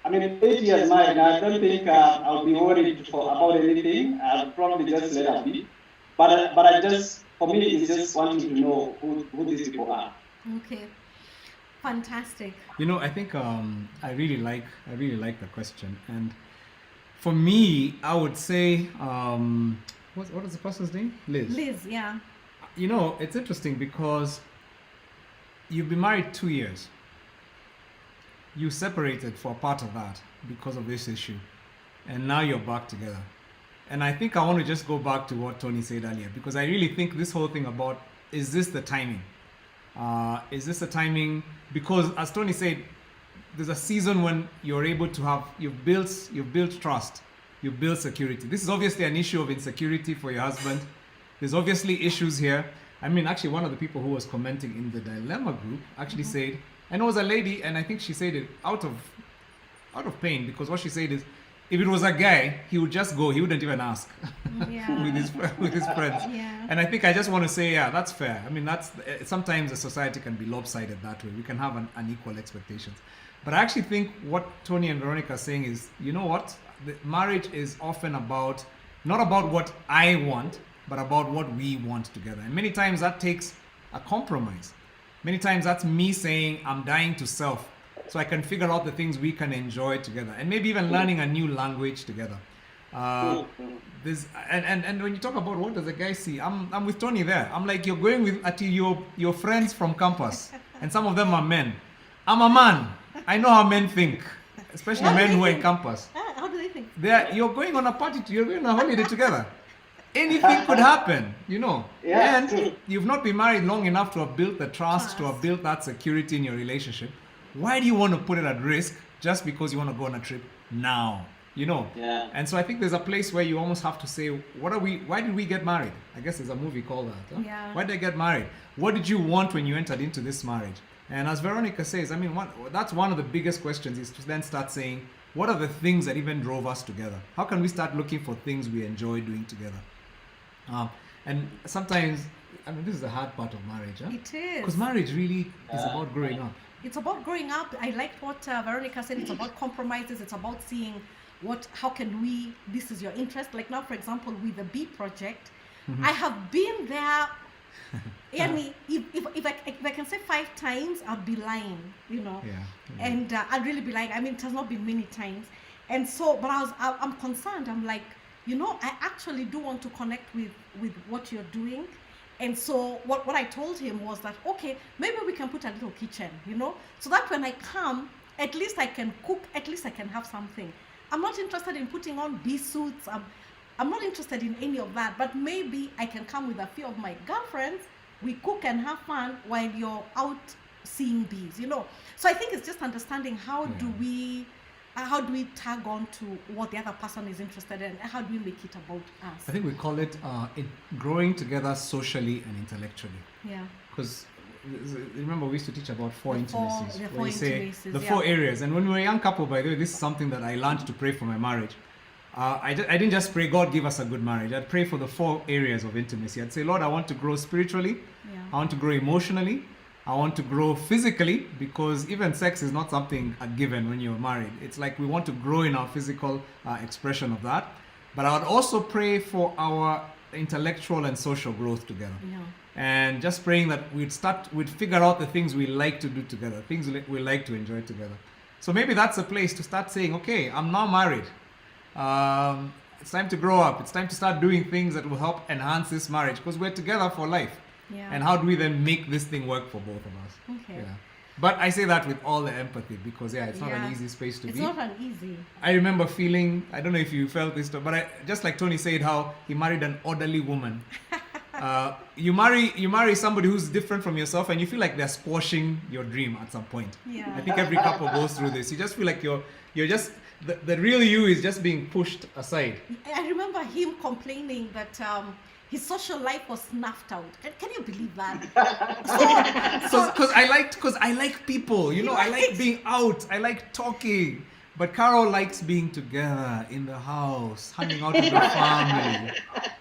I mean, 8 years married, I don't think I'll be worried about anything. I'll probably just let her be. But I just, for me, it's just wanting to know who these people are. Okay, fantastic. I think I really like the question, and for me, I would say, what is the person's name? Liz, yeah. It's interesting because you've been married 2 years. You separated for a part of that because of this issue, and now you're back together. And I think I want to just go back to what Tony said earlier, because I really think this whole thing about, is this the timing? Is this the timing? Because as Tony said, there's a season when you're able to have, you've built trust, you've built security. This is obviously an issue of insecurity for your husband. There's obviously issues here. I mean, actually, one of the people who was commenting in the dilemma group actually said, and it was a lady, and I think she said it out of pain, because what she said is, if it was a guy, he would just go. He wouldn't even ask Yeah. with his friends. Yeah. And I think I just want to say, yeah, that's fair. I mean, that's sometimes a society can be lopsided that way. We can have unequal expectations. But I actually think what Tony and Veronica are saying is, you know what? The marriage is often about not about what I want, but about what we want together. And many times that takes a compromise. Many times that's me saying I'm dying to self so I can figure out the things we can enjoy together, and maybe even learning a new language together. This and when you talk about what does a guy see, I'm with Tony there. I'm like, you're going with your friends from campus, and some of them are men. I'm a man. I know how men think, especially What do men they who are in think? campus. How do they think? You're going on a party, you're going on a holiday together. Anything could happen, you know. Yeah, And true. you've not been married long enough to have built the trust, to have built that security in your relationship. Why do you want to put it at risk just because you want to go on a trip now? You know. Yeah. And so I think there's a place where you almost have to say, why did we get married? I guess there's a movie called that. Huh? Yeah. Why did I get married? What did you want when you entered into this marriage? And as Veronica says, I mean, that's one of the biggest questions, is to then start saying, what are the things that even drove us together? How can we start looking for things we enjoy doing together? And sometimes, I mean, this is the hard part of marriage. Huh? It is. Because marriage really is about growing up. It's about growing up. I liked what Veronica said. It's about compromises. It's about seeing how can we, this is your interest. Like now, for example, with the B project, I have been there. Yani, if I can say 5 times, I'll be lying, you know. Yeah. And I'd really be lying. I mean, it has not been many times. And so, but I'm concerned. I'm like, you know, I actually do want to connect with what you're doing. And so what I told him was that, okay, maybe we can put a little kitchen, you know, so that when I come, at least I can cook, at least I can have something. I'm not interested in putting on bee suits. I'm not interested in any of that, but maybe I can come with a few of my girlfriends. We cook and have fun while you're out seeing bees, you know. So I think it's just understanding how do we tag on to what the other person is interested in, and how do we make it about us? I think we call it growing together socially and intellectually. Yeah. Because remember, we used to teach about 4 intimacies. the where 4 you say intimacies, the yeah. 4 areas. And when we were a young couple, by the way, this is something that I learned to pray for my marriage. I didn't just pray, God, give us a good marriage. I'd pray for the 4 areas of intimacy. I'd say, Lord, I want to grow spiritually. Yeah. I want to grow emotionally. I want to grow physically, because even sex is not something a given when you're married. It's like we want to grow in our physical expression of that. But I would also pray for our intellectual and social growth together. Yeah. And just praying that we'd figure out the things we like to do together, things we like to enjoy together. So maybe that's a place to start saying, okay, I'm now married. It's time to grow up. It's time to start doing things that will help enhance this marriage, because we're together for life. Yeah. And how do we then make this thing work for both of us? Okay. Yeah. But I say that with all the empathy, because it's not an easy space to It's be. not an easy. I remember feeling, I don't know if you felt this, but just like Tony said, how he married an orderly woman. You marry somebody who's different from yourself, and you feel like they're squashing your dream at some point. Yeah. I think every couple goes through this. You just feel like you're just the real you is just being pushed aside. I remember him complaining that his social life was snuffed out. Can you believe that? Because I like people, you know, I like being out, I like talking. But Carol likes being together in the house, hanging out with the family.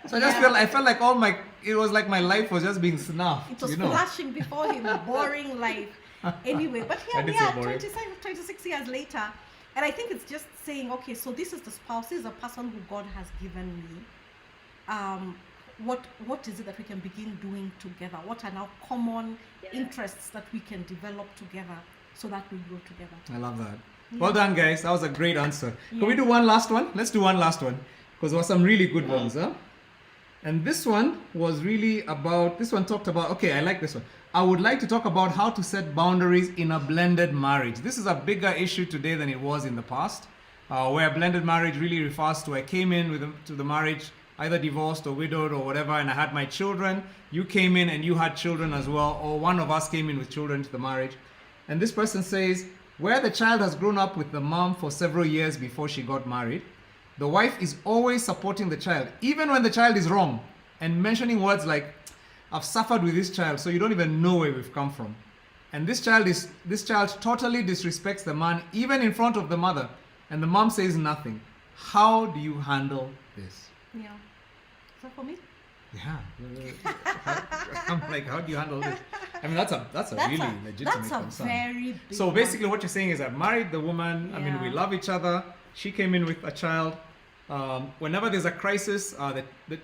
So I felt like it was like my life was just being snuffed. It was you know? flashing before him, boring life. Anyway, but I here did we say are, boring. 26 years later. And I think it's just saying, okay, so this is the spouse, this is the person who God has given me. What is it that we can begin doing together? What are now common interests that we can develop together so that we grow together? I love that. Yeah. Well done, guys. That was a great answer. Can Yeah. we do one last one? Let's do one last one, because there were some really good ones, huh? And this one was really about, okay, I like this one. I would like to talk about how to set boundaries in a blended marriage. This is a bigger issue today than it was in the past, where blended marriage really refers to I came in to the marriage either divorced or widowed or whatever, and I had my children. You came in and you had children as well, or one of us came in with children to the marriage. And this person says, where the child has grown up with the mom for several years before she got married, the wife is always supporting the child, even when the child is wrong, and mentioning words like, I've suffered with this child, so you don't even know where we've come from. And this child totally disrespects the man, even in front of the mother, and the mom says nothing. How do you handle this? Yeah. So for me, Yeah. I'm like, how do you handle this? I mean, that's a really legitimate that's a concern. very big So one. basically, what you're saying is, I married the woman. I mean, we Yeah. love each other. She came in with a child. Whenever there's a crisis,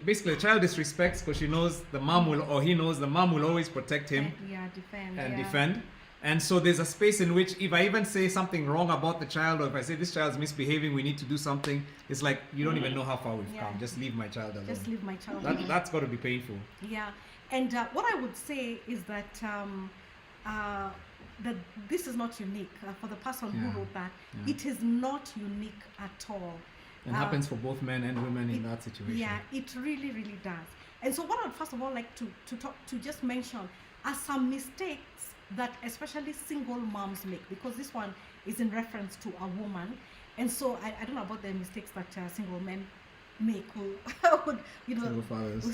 basically the child disrespects because she knows the mom will, or he knows the mom will always protect him defend and yeah. defend. And so there's a space in which if I even say something wrong about the child, or if I say this child's misbehaving, we need to do something, it's like, you don't even know how far we've Yeah. come. Just leave my child alone. Just leave my child alone. That's got to be painful. Yeah, and what I would say is that that this is not unique for the person Yeah. who wrote that. Yeah. It is not unique at all. It happens for both men and women in that situation. Yeah, it really, really does. And so, what I'd first of all like to just mention are some mistakes that especially single moms make, because this one is in reference to a woman. And so, I don't know about the mistakes that single men make, who would,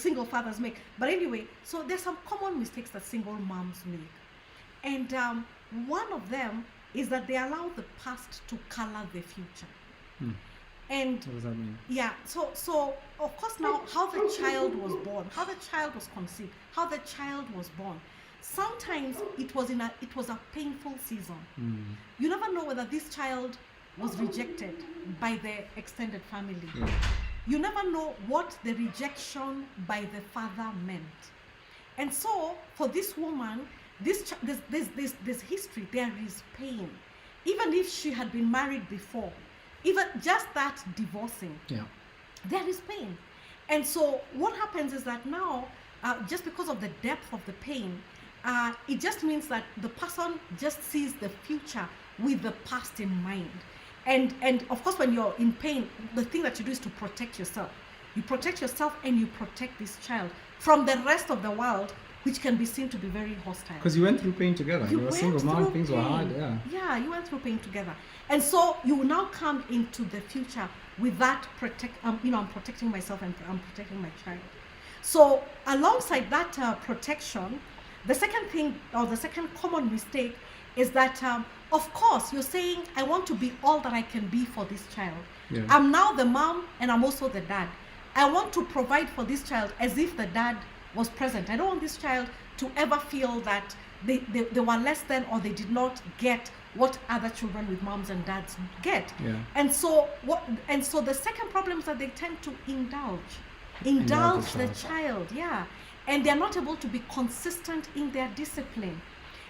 single fathers make. But anyway, so there's some common mistakes that single moms make, and one of them is that they allow the past to color the future. And What does that mean? yeah, so of course now how the child was born, how the child was conceived, how the child was born. Sometimes it was a painful season. You never know whether this child was rejected by the extended family. Yeah. You never know what the rejection by the father meant. And so for this woman, this history, there is pain. Even if she had been married before, even just that divorcing, Yeah. there is pain. And so what happens is that now, just because of the depth of the pain, it just means that the person just sees the future with the past in mind. And of course, when you're in pain, the thing that you do is to protect yourself. You protect yourself and you protect this child from the rest of the world, which can be seen to be very hostile. Because you went through pain together. You were a went single mom, through things were hard, pain. yeah. Yeah, you went through pain together. And so you will now come into the future with that I'm protecting myself and I'm protecting my child. So alongside that protection, the second thing, or the second common mistake, is that of course you're saying, I want to be all that I can be for this child. Yeah. I'm now the mom and I'm also the dad. I want to provide for this child as if the dad was present. I don't want this child to ever feel that they were less than, or they did not get what other children with moms and dads get. Yeah. And so the second problem is that they tend to indulge the child, yeah, and they're not able to be consistent in their discipline.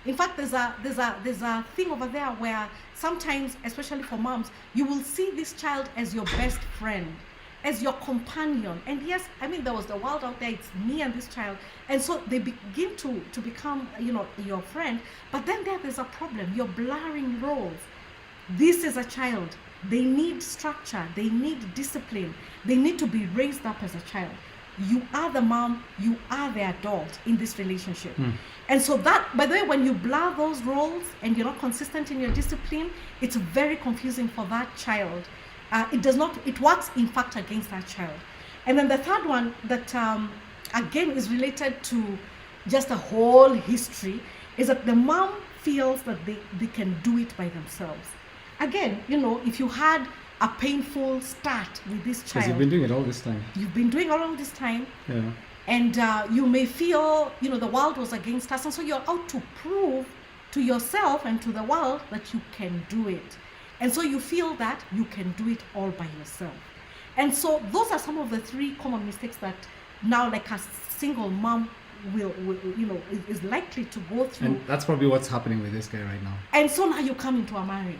In fact, there's a thing over there where sometimes, especially for moms, you will see this child as your best friend, as your companion. And yes, I mean, there was the world out there, it's me and this child. And so they begin to become, your friend. But then there's a problem. You're blurring roles. This is a child. They need structure. They need discipline. They need to be raised up as a child. You are the mom. You are the adult in this relationship. And so that, by the way, when you blur those roles and you're not consistent in your discipline, it's very confusing for that child. It works in fact against that child. And then the third one that again is related to just a whole history is that the mom feels that they can do it by themselves. Again, if you had a painful start with this child. Because you've been doing it all this time. You've been doing all of this time. Yeah. And you may feel, the world was against us. And so you're out to prove to yourself and to the world that you can do it. And so you feel that you can do it all by yourself. And so those are some of the three common mistakes that now, like a single mom is likely to go through. And that's probably what's happening with this guy right now. And so now you come into a marriage.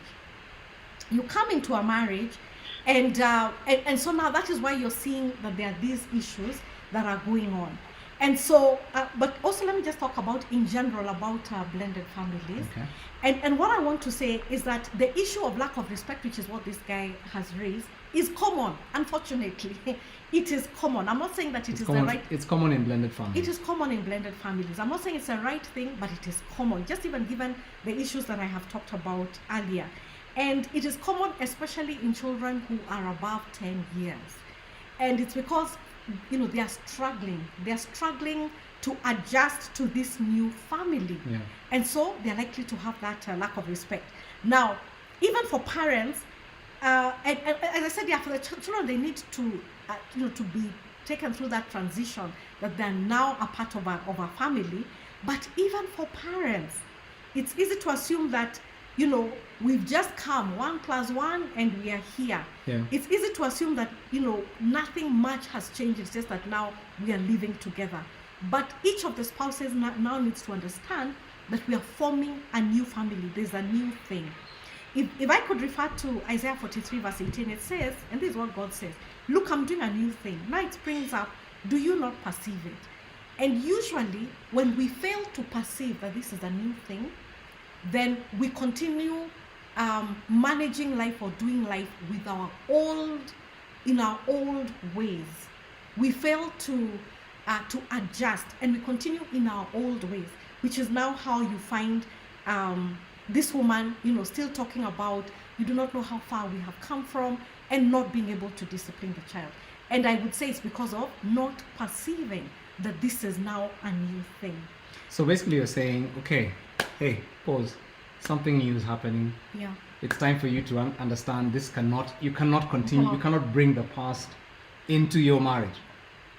And so now that is why you're seeing that there are these issues that are going on. And so, but also let me just talk about in general about blended families. Okay. And what I want to say is that the issue of lack of respect, which is what this guy has raised, is common. Unfortunately, it is common. I'm not saying that it's common, the right. It's common in blended families. It is common in blended families. I'm not saying it's the right thing, but it is common. Just even given the issues that I have talked about earlier, and it is common, especially in children who are above 10 years, and it's because they are struggling. They are struggling to adjust to this new family. Yeah. And so they're likely to have that lack of respect. Now, even for parents, and as I said, yeah, for the children, they need to, to be taken through that transition that they're now a part of a family. But even for parents, it's easy to assume that, we've just come 1+1 and we are here. Yeah. It's easy to assume that, nothing much has changed. It's just that now we are living together. But each of the spouses now needs to understand that we are forming a new family. There's a new thing. If I could refer to Isaiah 43 verse 18, it says, and this is what God says, look, I'm doing a new thing. Now it springs up. Do you not perceive it? And usually when we fail to perceive that this is a new thing, then we continue managing life or doing life with our old ways. We fail to adjust, and we continue in our old ways, which is now how you find this woman, still talking about, you do not know how far we have come from, and not being able to discipline the child. And I would say it's because of not perceiving that this is now a new thing. So basically you're saying, okay, hey, pause. Something new is happening. Yeah. It's time for you to understand you cannot continue, you cannot bring the past into your marriage,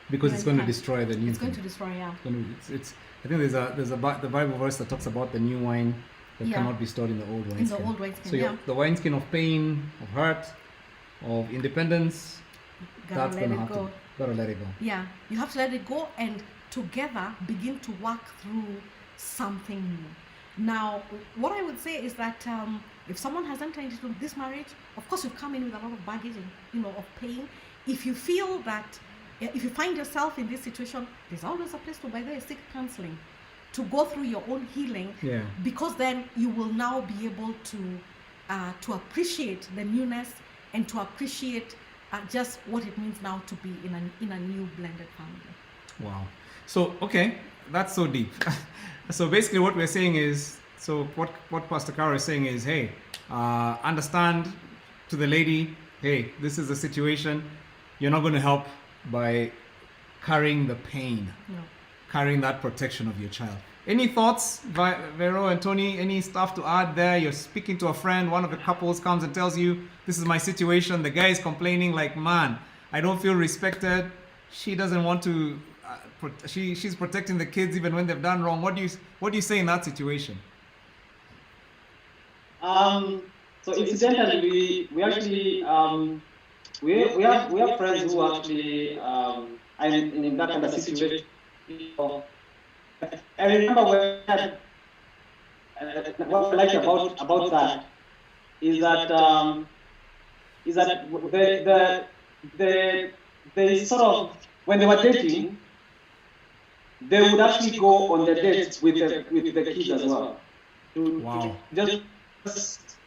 because it's going to destroy the new thing. It's going to destroy, yeah. I think there's the Bible verse that talks about the new wine that cannot be stored in the old wineskin. In the old wineskin, so the wineskin of pain, of hurt, of independence, Gotta let it go. Gotta let it go. Yeah, you have to let it go and together begin to work through something new. Now, what I would say is that if someone has entered into this marriage, of course you've come in with a lot of baggage and of pain. If you feel that, if you find yourself in this situation, there's always a place to, by the way, seek counseling, to go through your own healing. Yeah. Because then you will now be able to appreciate the newness and to appreciate just what it means now to be in a new blended family. Wow. So, okay, that's so deep. So basically what we're saying is, so what Pastor Caro is saying is, hey, understand to the lady, hey, this is the situation. You're not going to help by carrying the pain, carrying that protection of your child. Any thoughts, Vero and Tony? Any stuff to add there? You're speaking to a friend, one of the couples comes and tells you, this is my situation. The guy is complaining like, man, I don't feel respected. She doesn't want to, she's protecting the kids even when they've done wrong. What do you say in that situation? So incidentally, we actually we have friends who actually are in that kind of situation. I remember when what I like about that is that they sort of, when they were dating, they would actually go on the dates with the kids as well. Wow. To just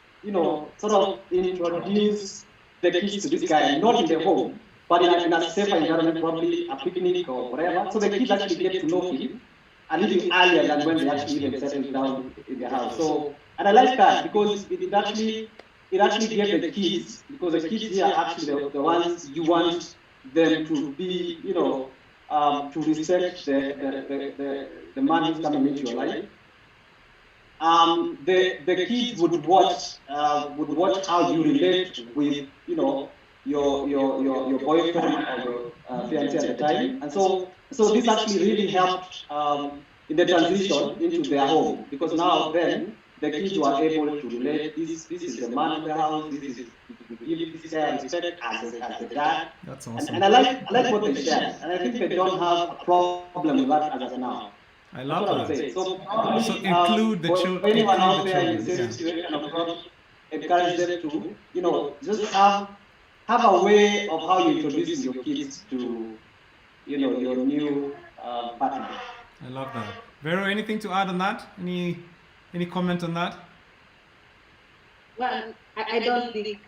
sort of introduce the kids to this guy, not in the home, but in a safer environment, probably a picnic or whatever. So the kids actually get to know him a little earlier than when they actually even settle down in the house. So, and I like that because it actually gave the kids, because the kids here are actually the ones you want them to be, to respect the man who's coming into your life. The kids would watch how you relate with your boyfriend or your fiancé at the time, and so this actually really helped in the transition into their home, because now then the kids were able to relate. This is the man of the house. This is give this guy respect as a dad. That's awesome. And I like what they share, and I think they don't have a problem with that as of now. I love that. So include the children. Anyone out there in the same situation of God, encourage them to, just have a way of how you introduce your kids to, your new partner. I love that. Vero, anything to add on that? Any comment on that? Well, I don't think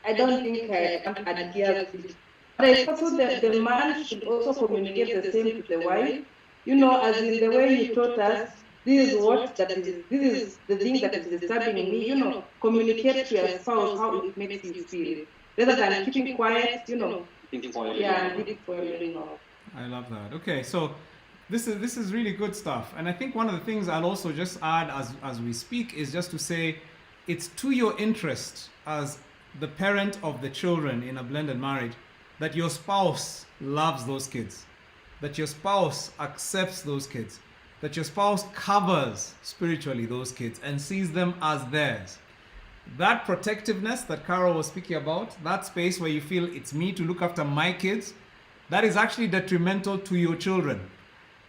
I can adhere to it. But I suppose the man should also communicate the same to the wife. As in the way you taught us, this is the thing that is disturbing me. Communicate to your spouse how it makes you feel, rather than keeping quiet. Keeping quiet. I love that. Okay, so this is really good stuff, and I think one of the things I'll also just add as we speak is just to say, it's to your interest as the parent of the children in a blended marriage, that your spouse loves those kids, that your spouse accepts those kids, that your spouse covers spiritually those kids and sees them as theirs. That protectiveness that Carol was speaking about, that space where you feel it's me to look after my kids, that is actually detrimental to your children.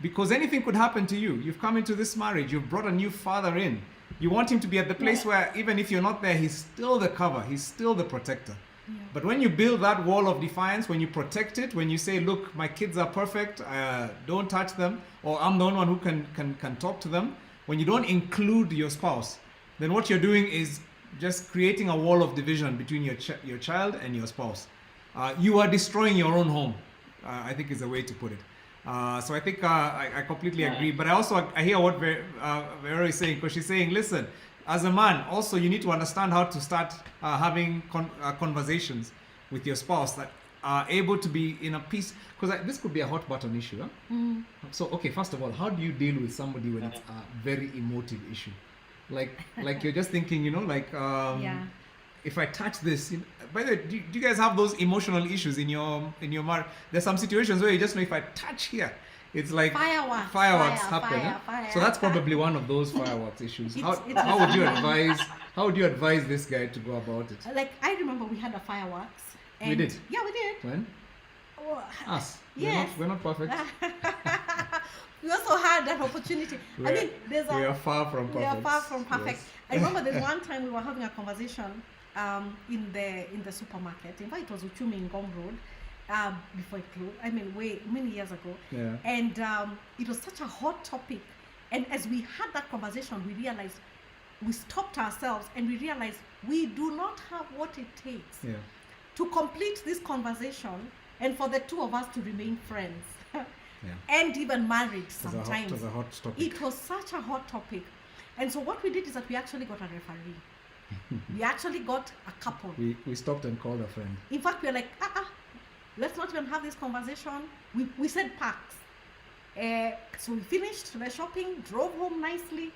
Because anything could happen to you. You've come into this marriage, you've brought a new father in. You want him to be at the place where even if you're not there, he's still the cover, he's still the protector. Yeah. But when you build that wall of defiance, when you protect it, when you say, look, my kids are perfect, don't touch them, or I'm the only one who can talk to them, when you don't include your spouse, then what you're doing is just creating a wall of division between your child and your spouse. You are destroying your own home, I think is the way to put it. So I think I completely agree. But I hear what Vero is saying, because she's saying, listen, as a man, also you need to understand how to start having conversations with your spouse that are able to be in a peace, because this could be a hot button issue. Huh? Mm. So, okay, first of all, how do you deal with somebody when it's a very emotive issue? Like you're just thinking, if I touch this, by the way, do you guys have those emotional issues in your marriage? There's some situations where you just know if I touch here, it's like fireworks happen. Fire. So that's probably one of those fireworks issues. How would you advise this guy to go about it? Like, I remember we had a fireworks. And We did? Yeah, we did. When? Oh, Us. Yes. We're not perfect. We also had that opportunity. We are far from perfect. We are far from perfect. Yes. I remember there's one time we were having a conversation in the supermarket. In fact, it was Uchumi in Gom Road before it closed. I mean, many years ago. Yeah. And it was such a hot topic. And as we had that conversation, we realized, we stopped ourselves and we realized we do not have what it takes to complete this conversation and for the two of us to remain friends. And even married sometimes. It was a hot topic. It was such a hot topic. And so what we did is that we actually got a referee. We actually got a couple. We stopped and called a friend. In fact, we were like, let's not even have this conversation. We said parks. So we finished the shopping, drove home nicely,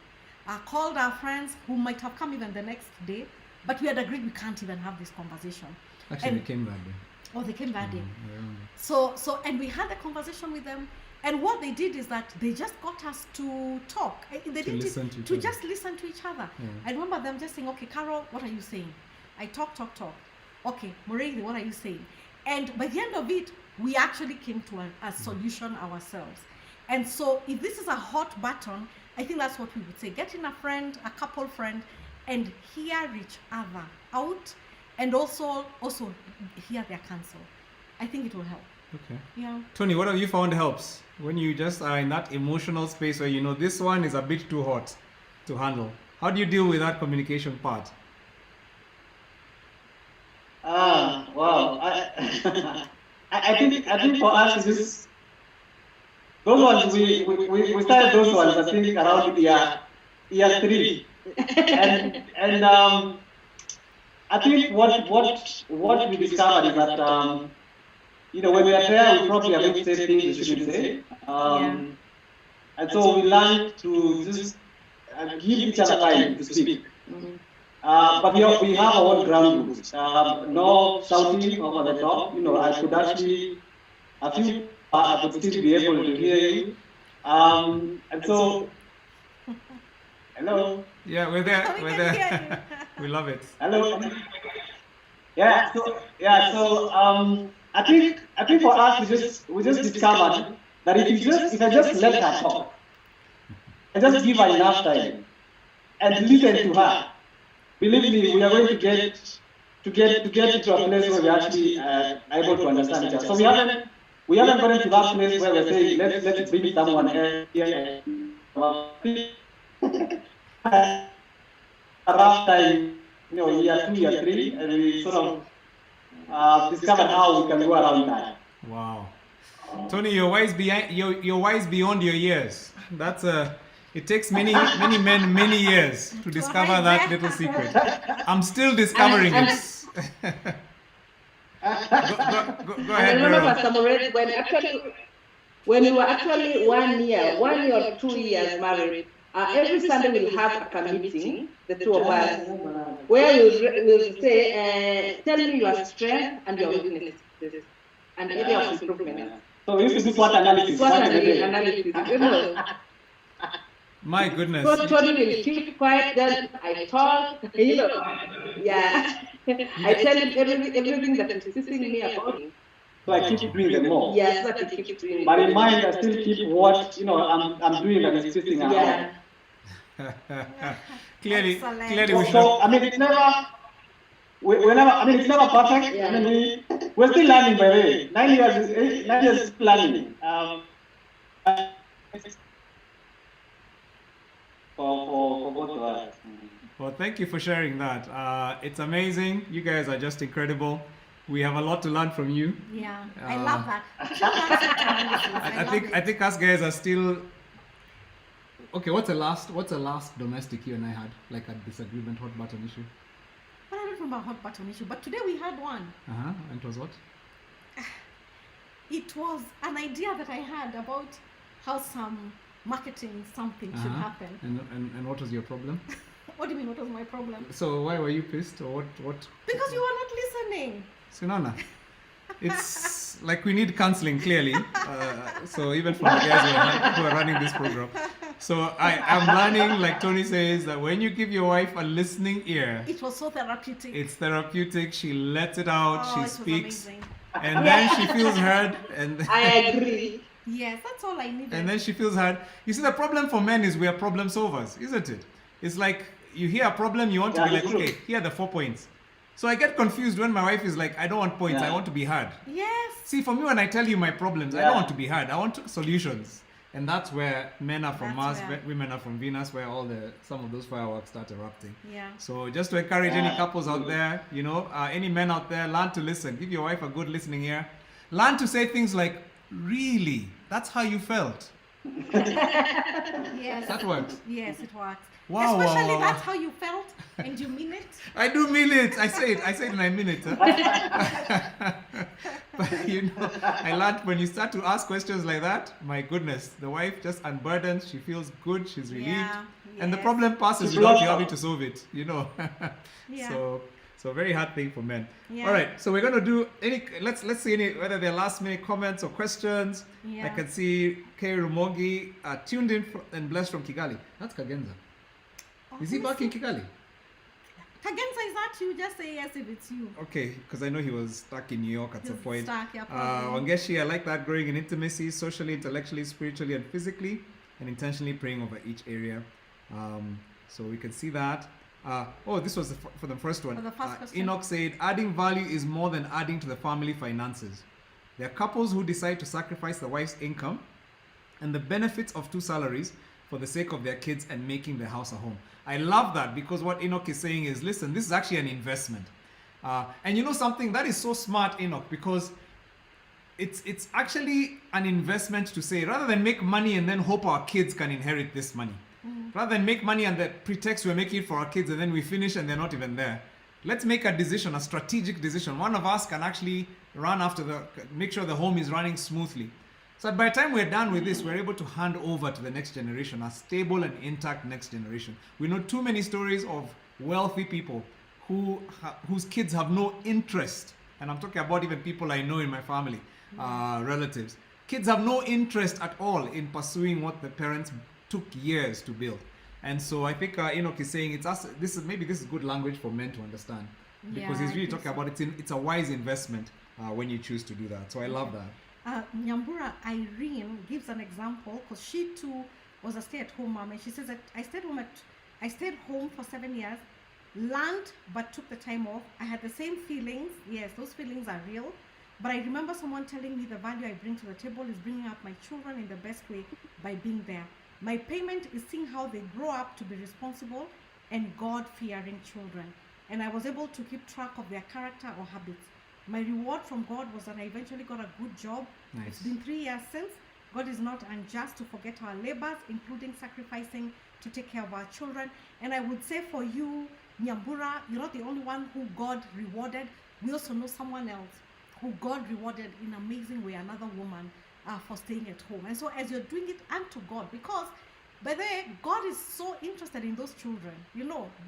called our friends who might have come even the next day, but we had agreed we can't even have this conversation. Actually, they came that day. Oh, they came that day. Yeah. So, and we had a conversation with them, and what they did is that they just got us to talk. They didn't just listen to each other. Yeah. I remember them just saying, okay, Carol, what are you saying? I talk. Okay, Morelli, what are you saying? And by the end of it, we actually came to a solution ourselves. And so if this is a hot button, I think that's what we would say. Get in a friend, a couple friend, and hear each other out, and also hear their counsel. I think it will help. Okay. Yeah. Tony, what have you found helps when you just are in that emotional space where you know this one is a bit too hot to handle? How do you deal with that communication part? Wow. I think for us this those ones we started those ones I think around year 3. and I think what we discovered is that when we are there, we probably are going to say things we shouldn't say. And so we learned to just give each other time to speak. But we have our own ground rules. No shouting over the top. I could actually, I could still be able to hear you. And so, hello. Yeah, we're there. We're there. We love it. Hello. Yeah. So I think for us we just discovered that if I just let her talk, and just give her enough time and listen to her, believe me, we are going to get to a place where we actually are able to understand each other. So we haven't gotten to that place where we're saying let's bring someone else here. A rough time, year 2, year 3, and we sort of discovered how we can go around that. Wow, Tony, you're wise beyond your years. That's it takes many men many years to discover that little secret. I'm still discovering it. Go ahead, I remember Meryl. Pastor Moret, when we were actually 1 year or 2 years married, Every Sunday we'll have a meeting, the two of us, where we'll say, tell me your strength and your weaknesses and area of improvement. So we used to do SWOT analysis. SWOT analysis, you know. My goodness. So Tony will keep quiet, then I talk, you know. Yeah. I tell him everything that is stressing me about. So I keep doing them more. Yes, that I keep doing. But in mind, I still keep what I'm doing and it's stressing out. Yeah. Clearly, Excellent. we should. So I mean, it's never. We're never. I mean, it's never perfect. Yeah. I mean, we're still learning. By the way, 9 years is still learning. For both of us. Well, thank you for sharing that. It's amazing. You guys are just incredible. We have a lot to learn from you. Yeah, I love that. I think us guys are still. Okay, what's the last domestic you and I had, like a disagreement, hot button issue? Well, I don't remember a hot button issue, but today we had one. And it was what? It was an idea that I had about how some marketing something should happen. And what was your problem? What do you mean? What was my problem? So why were you pissed, or what? Because you were not listening. Sinana, it's like we need counseling clearly. So even for the guys who are running this program. So I'm learning, like Tony says, that when you give your wife a listening ear, It was so therapeutic. it's therapeutic. She lets it out. Oh, She it was speaks, amazing. and then she feels heard, and I agree. Yes, that's all I needed. and then she feels heard. You see, the problem for men is we are problem solvers, isn't it? It's like you hear a problem, you want to Yeah, be like, it's true. okay, here are the 4 points. So I get confused when my wife is like, I don't want points, I Yeah. want to be heard. Yes. See, for me, when I tell you my problems, I don't want to be heard. I want solutions. And that's where men are from Mars, That's where- women are from Venus, where some of those fireworks start erupting. Yeah. So just to encourage any couples out there, any men out there, learn to listen. Give your wife a good listening ear. Learn to say things like, really? That's how you felt? Yes. That works. Yes, it works. Wow, wow, Especially wow, that's wow. how you felt and you mean it. I do mean it. I say it and I mean it. But I learned when you start to ask questions like that, my goodness, the wife just unburdens. She feels good. She's relieved. Yeah, And the yes. problem passes She's without you lost. having to solve it, Yeah. So very hard thing for men. Yeah. All right, so we're gonna do let's see whether there are last minute comments or questions. Yeah. I can see Kay Rumogi tuned in and blessed from Kigali. That's Kagenza. Is he Oh, back in Kigali? Kagenza, is that you? Just say yes if it's you. Okay, because I know he was stuck in New York at some He's point. stuck, yeah, probably. Wangeshi, I like that, growing in intimacy, socially, intellectually, spiritually, and physically, and intentionally praying over each area. So we can see that. This was for the first one. For the first question. Enoch said, adding value is more than adding to the family finances. There are couples who decide to sacrifice the wife's income and the benefits of 2 salaries for the sake of their kids and making the house a home. I love that, because what Enoch is saying is, listen, this is actually an investment. And you know something, that is so smart, Enoch, because it's actually an investment to say, rather than make money and then hope our kids can inherit this money, rather than make money and the pretext we're making it for our kids and then we finish and they're not even there, let's make a decision, a strategic decision. One of us can actually make sure the home is running smoothly. So by the time we're done with this, we're able to hand over to the next generation, a stable and intact next generation. We know too many stories of wealthy people whose kids have no interest, and I'm talking about even people I know in my family, relatives. Kids have no interest at all in pursuing what the parents took years to build. And so I think Enoch is saying this is good language for men to understand, because Yeah, he's I really think talking about it's a wise investment when you choose to do that. So I love that. Nyambura Irene gives an example, because she too was a stay-at-home mom, and she says that I stayed home for 7 years, learned but took the time off. I had the same feelings. Yes, those feelings are real. But I remember someone telling me the value I bring to the table is bringing up my children in the best way by being there. My payment is seeing how they grow up to be responsible and God-fearing children. And I was able to keep track of their character or habits. My reward from God was that I eventually got a good job. Nice. It's been 3 years since. God is not unjust to forget our labors, including sacrificing to take care of our children. And I would say for you, Nyambura, you're not the only one who God rewarded. We also know someone else who God rewarded in an amazing way, another woman, for staying at home. And so as you're doing it unto God, because But then God is so interested in those children,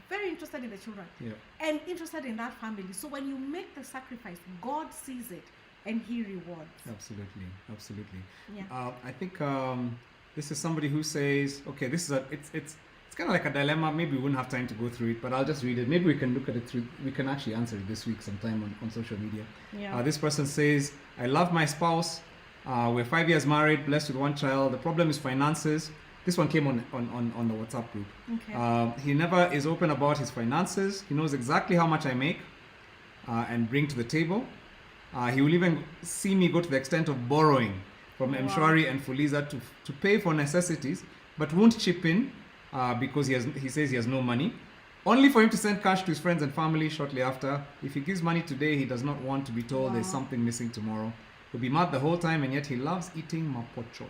very interested in the children, Yeah. and interested in that family. So when you make the sacrifice, God sees it and He rewards. Absolutely, absolutely. Yeah. I think this is somebody who says, okay, this is it's kind of like a dilemma. Maybe we wouldn't have time to go through it, but I'll just read it. Maybe we can look at it through. We can actually answer it this week sometime on social media. Yeah. This person says, I love my spouse. We're 5 years married, blessed with one child. The problem is finances. This one came on the WhatsApp group. Okay. He never is open about his finances. He knows exactly how much I make and bring to the table. He will even see me go to the extent of borrowing from Mshwari and Fuliza to pay for necessities, but won't chip in because he says he has no money. Only for him to send cash to his friends and family shortly after. If he gives money today, he does not want to be told there's something missing tomorrow. He'll be mad the whole time, and yet he loves eating mapocho.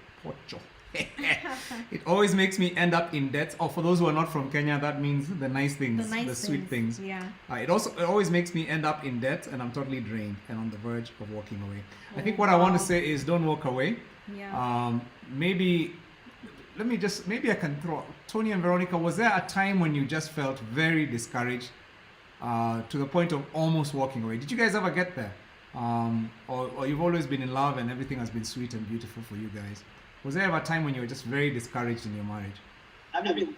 It always makes me end up in debt. Or for those who are not from Kenya, that means the nice things, the sweet things. Yeah. It always makes me end up in debt, and I'm totally drained and on the verge of walking away. I think what I want to say is don't walk away. Yeah. Maybe I can throw Tony and Veronica. Was there a time when you just felt very discouraged to the point of almost walking away? Did you guys ever get there? Or you've always been in love and everything has been sweet and beautiful for you guys? Was there ever a time when you were just very discouraged in your marriage? I mean,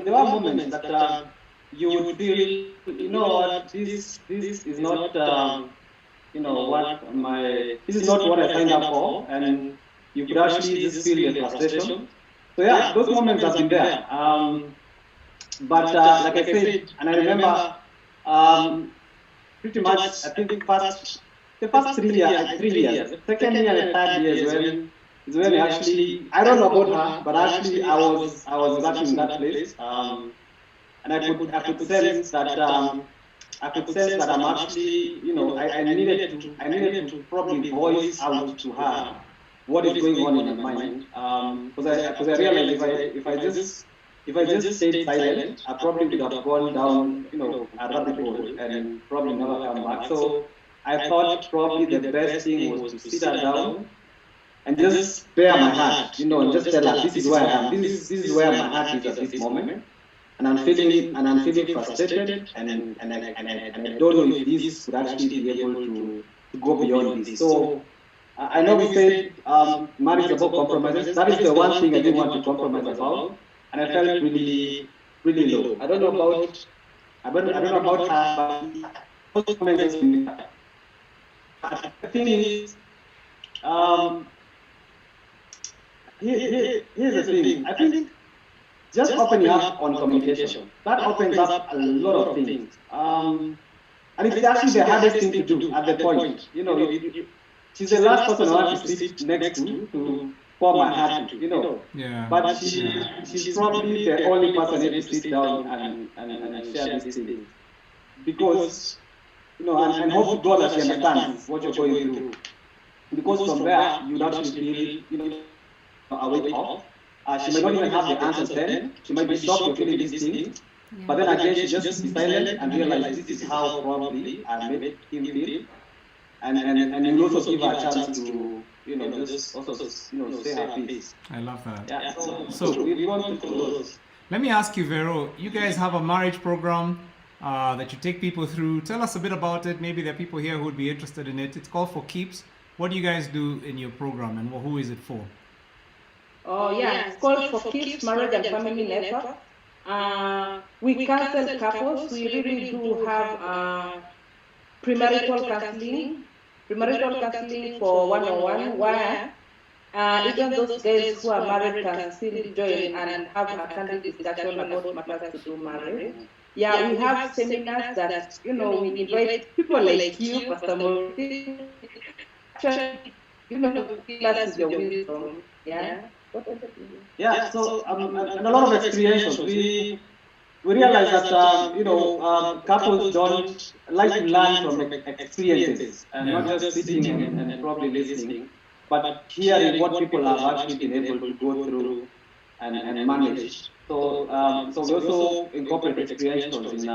there were moments that you would feel, what, this is not, this is not what I signed up for, and you could actually just feel the frustration. So yeah, those moments have been there. But like I said, and I remember, pretty much, I think the first 3 years, the second year and the third year is when actually, I don't know about her, but actually I was working in that place, and I could sense that I'm actually, I needed to probably voice out to her what is going on in my mind, because I realized if I just stayed silent, I probably would have gone down, a rabbit hole and probably never come back. So I thought probably the best thing was to sit her down and just bare my heart, and just tell her this is where I am. This is where my heart is at this moment, and I'm feeling frustrated, and I don't know if this could actually be able to go beyond this. So I know we said marriage is about compromises. That is the one thing I didn't want to compromise about, and I felt really, really low. I don't know about her, but most comments the thing is, here's the thing. I think just opening up on communication, that opens up a lot of things. And it's actually the hardest thing to do at the point. She's the last person I want to sit next to pour my heart into, Yeah. But she's probably the only person able to sit down and share these things. Because, and hope God that she understands what you're going through. Because from there, you'd actually feel, a weight off. She may not even have the answers then. She might be shocked you're feeling these things. Yeah. But then again, she just be silent and realize this is how probably I made him feel. And you also give her a chance to, just also, say her piece. I love that. Yeah, So we want to close. let me ask you, Vero, you guys have a marriage program that you take people through. Tell us a bit about it. Maybe there are people here who would be interested in it. It's called For Keeps. What do you guys do in your program, and who is it for? Oh yeah, it's called For Keeps Marriage and Family Network. We counsel couples. We really do have premarital counseling for one-on-one, where even those guys who are married can still join and have a candid discussion about matters to do marriage. Yeah, we have seminars that, we invite people like you, Pastor Murthy, fill us with your wisdom. Yeah. Yeah, so and a lot of experiences. We realize that couples don't like to learn from experiences and not just sitting and probably listening, but hearing what people have actually been able to go through and manage. So we also incorporate experiences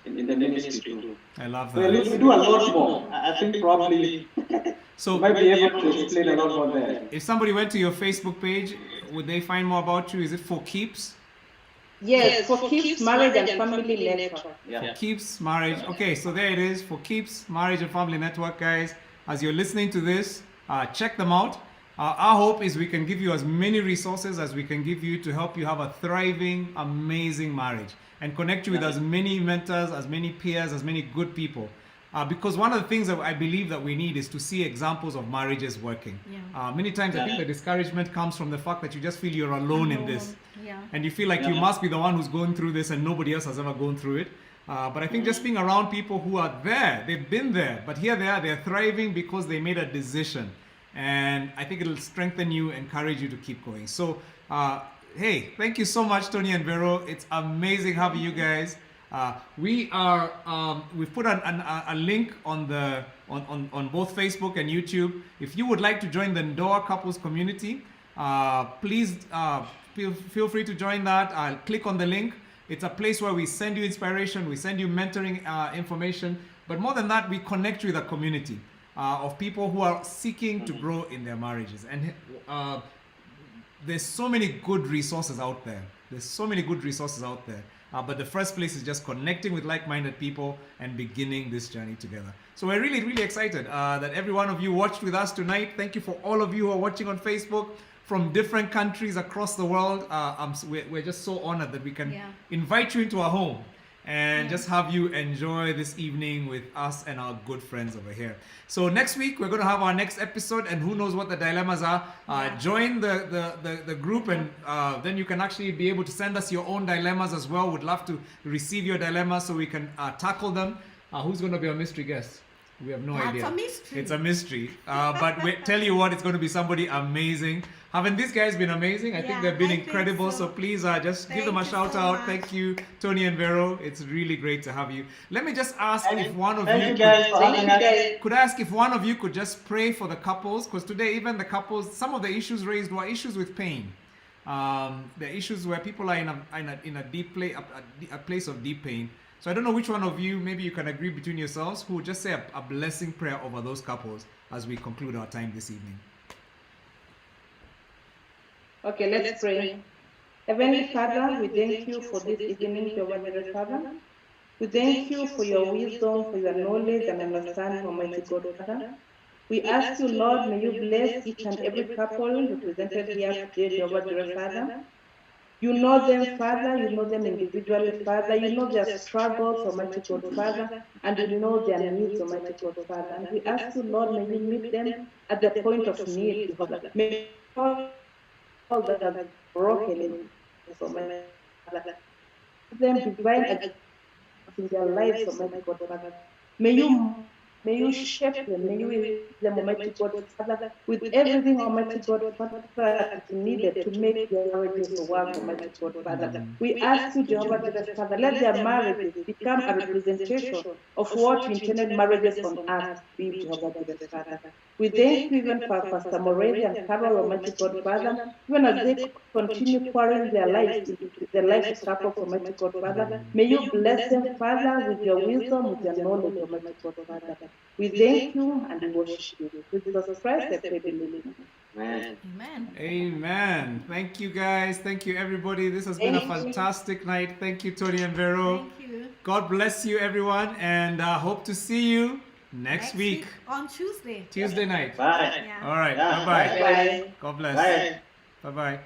in the ministry too. I love So we that. do a lot more. I think probably So might be able to explain a lot more there. if somebody went to your Facebook page, would they find more about you? Is it For Keeps? Yes, for Keeps Marriage and Family Network. Yeah. Keeps Marriage. Okay, so there it is, For Keeps Marriage and Family Network, guys. As you're listening to this, check them out. Our hope is we can give you as many resources as we can give you to help you have a thriving, amazing marriage and connect you with as many mentors, as many peers, as many good people. Because one of the things that I believe that we need is to see examples of marriages working. Yeah. Many times I think the discouragement comes from the fact that you just feel you're alone in this. Yeah. And you feel like you must be the one who's going through this and nobody else has ever gone through it. But I think just being around people who are there, they've been there, but here they are, they're thriving because they made a decision. And I think it'll strengthen you, encourage you to keep going. So, hey, thank you so much, Tony and Vero. It's amazing having you guys. We've put a link on both Facebook and YouTube. If you would like to join the Ndoa couples community, please feel free to join that. Click on the link. It's a place where we send you inspiration, we send you mentoring information, but more than that, we connect you with a community of people who are seeking to grow in their marriages. And there's so many good resources out there. But the first place is just connecting with like-minded people and beginning this journey together. So we're really, really excited that every one of you watched with us tonight. Thank you for all of you who are watching on Facebook from different countries across the world. We're just so honored that we can invite you into our home and just have you enjoy this evening with us and our good friends over here. So next week we're going to have our next episode, and who knows what the dilemmas are. Join the group, and then you can actually be able to send us your own dilemmas as well. Would love to receive your dilemmas so we can tackle them. Who's going to be our mystery guest? We have no idea. That's a mystery. It's a mystery. But we tell you what, it's going to be somebody amazing. Haven't these guys been amazing? I think they've been incredible. So please just give them a shout out. Much. Thank you, Tony and Vero. It's really great to have you. Let me just ask if one of Thank you you guys for having us. could ask if one of you could just pray for the couples, because today even the couples, some of the issues raised were issues with pain. The issues where people are in a deep place, a place of deep pain. So I don't know which one of you, maybe you can agree between yourselves, who would just say a blessing prayer over those couples as we conclude our time this evening. Okay, let's pray. Heavenly Father, we thank you for this evening, Jehovah Father. We thank you for your wisdom, for your knowledge and understanding, Almighty God, Father. We ask you, Lord, may you bless each and every couple represented here today, Jehovah Father. You know them, Father, you know them individually, Father, you know their struggles, Almighty God, Father, and you know their needs, Almighty God, Father. And we ask you, Lord, may you meet them at the point of need, Father. May all that are broken in this, Almighty Father, them divine in their lives, Almighty God, Father. May you shape them, may you equip them, Almighty God, Father, with everything, Almighty God, Father, that is needed to make their marriages work, Almighty God, Father. We ask you, Jehovah, Father, let their marriages become a representation of what you intended marriages on earth to be, Jehovah, Father. We thank you even for Pastor Morelli and Carol, Almighty God, Father, even as they continue pouring their lives into the lives of couples, Almighty God, Father. May you bless them, Father, with your wisdom, with your knowledge, Almighty God, Father. We thank you and we worship you. With Jesus Christ, I pray, believe. Amen. Amen. Amen. Thank you guys. Thank you everybody. This has been a fantastic night. Thank you, Tony and Vero. Thank you. God bless you everyone, and hope to see you next week. On Tuesday. Tuesday night. Bye. Yeah. All right. Yeah, Bye-bye. Bye. God bless. Bye. Bye-bye.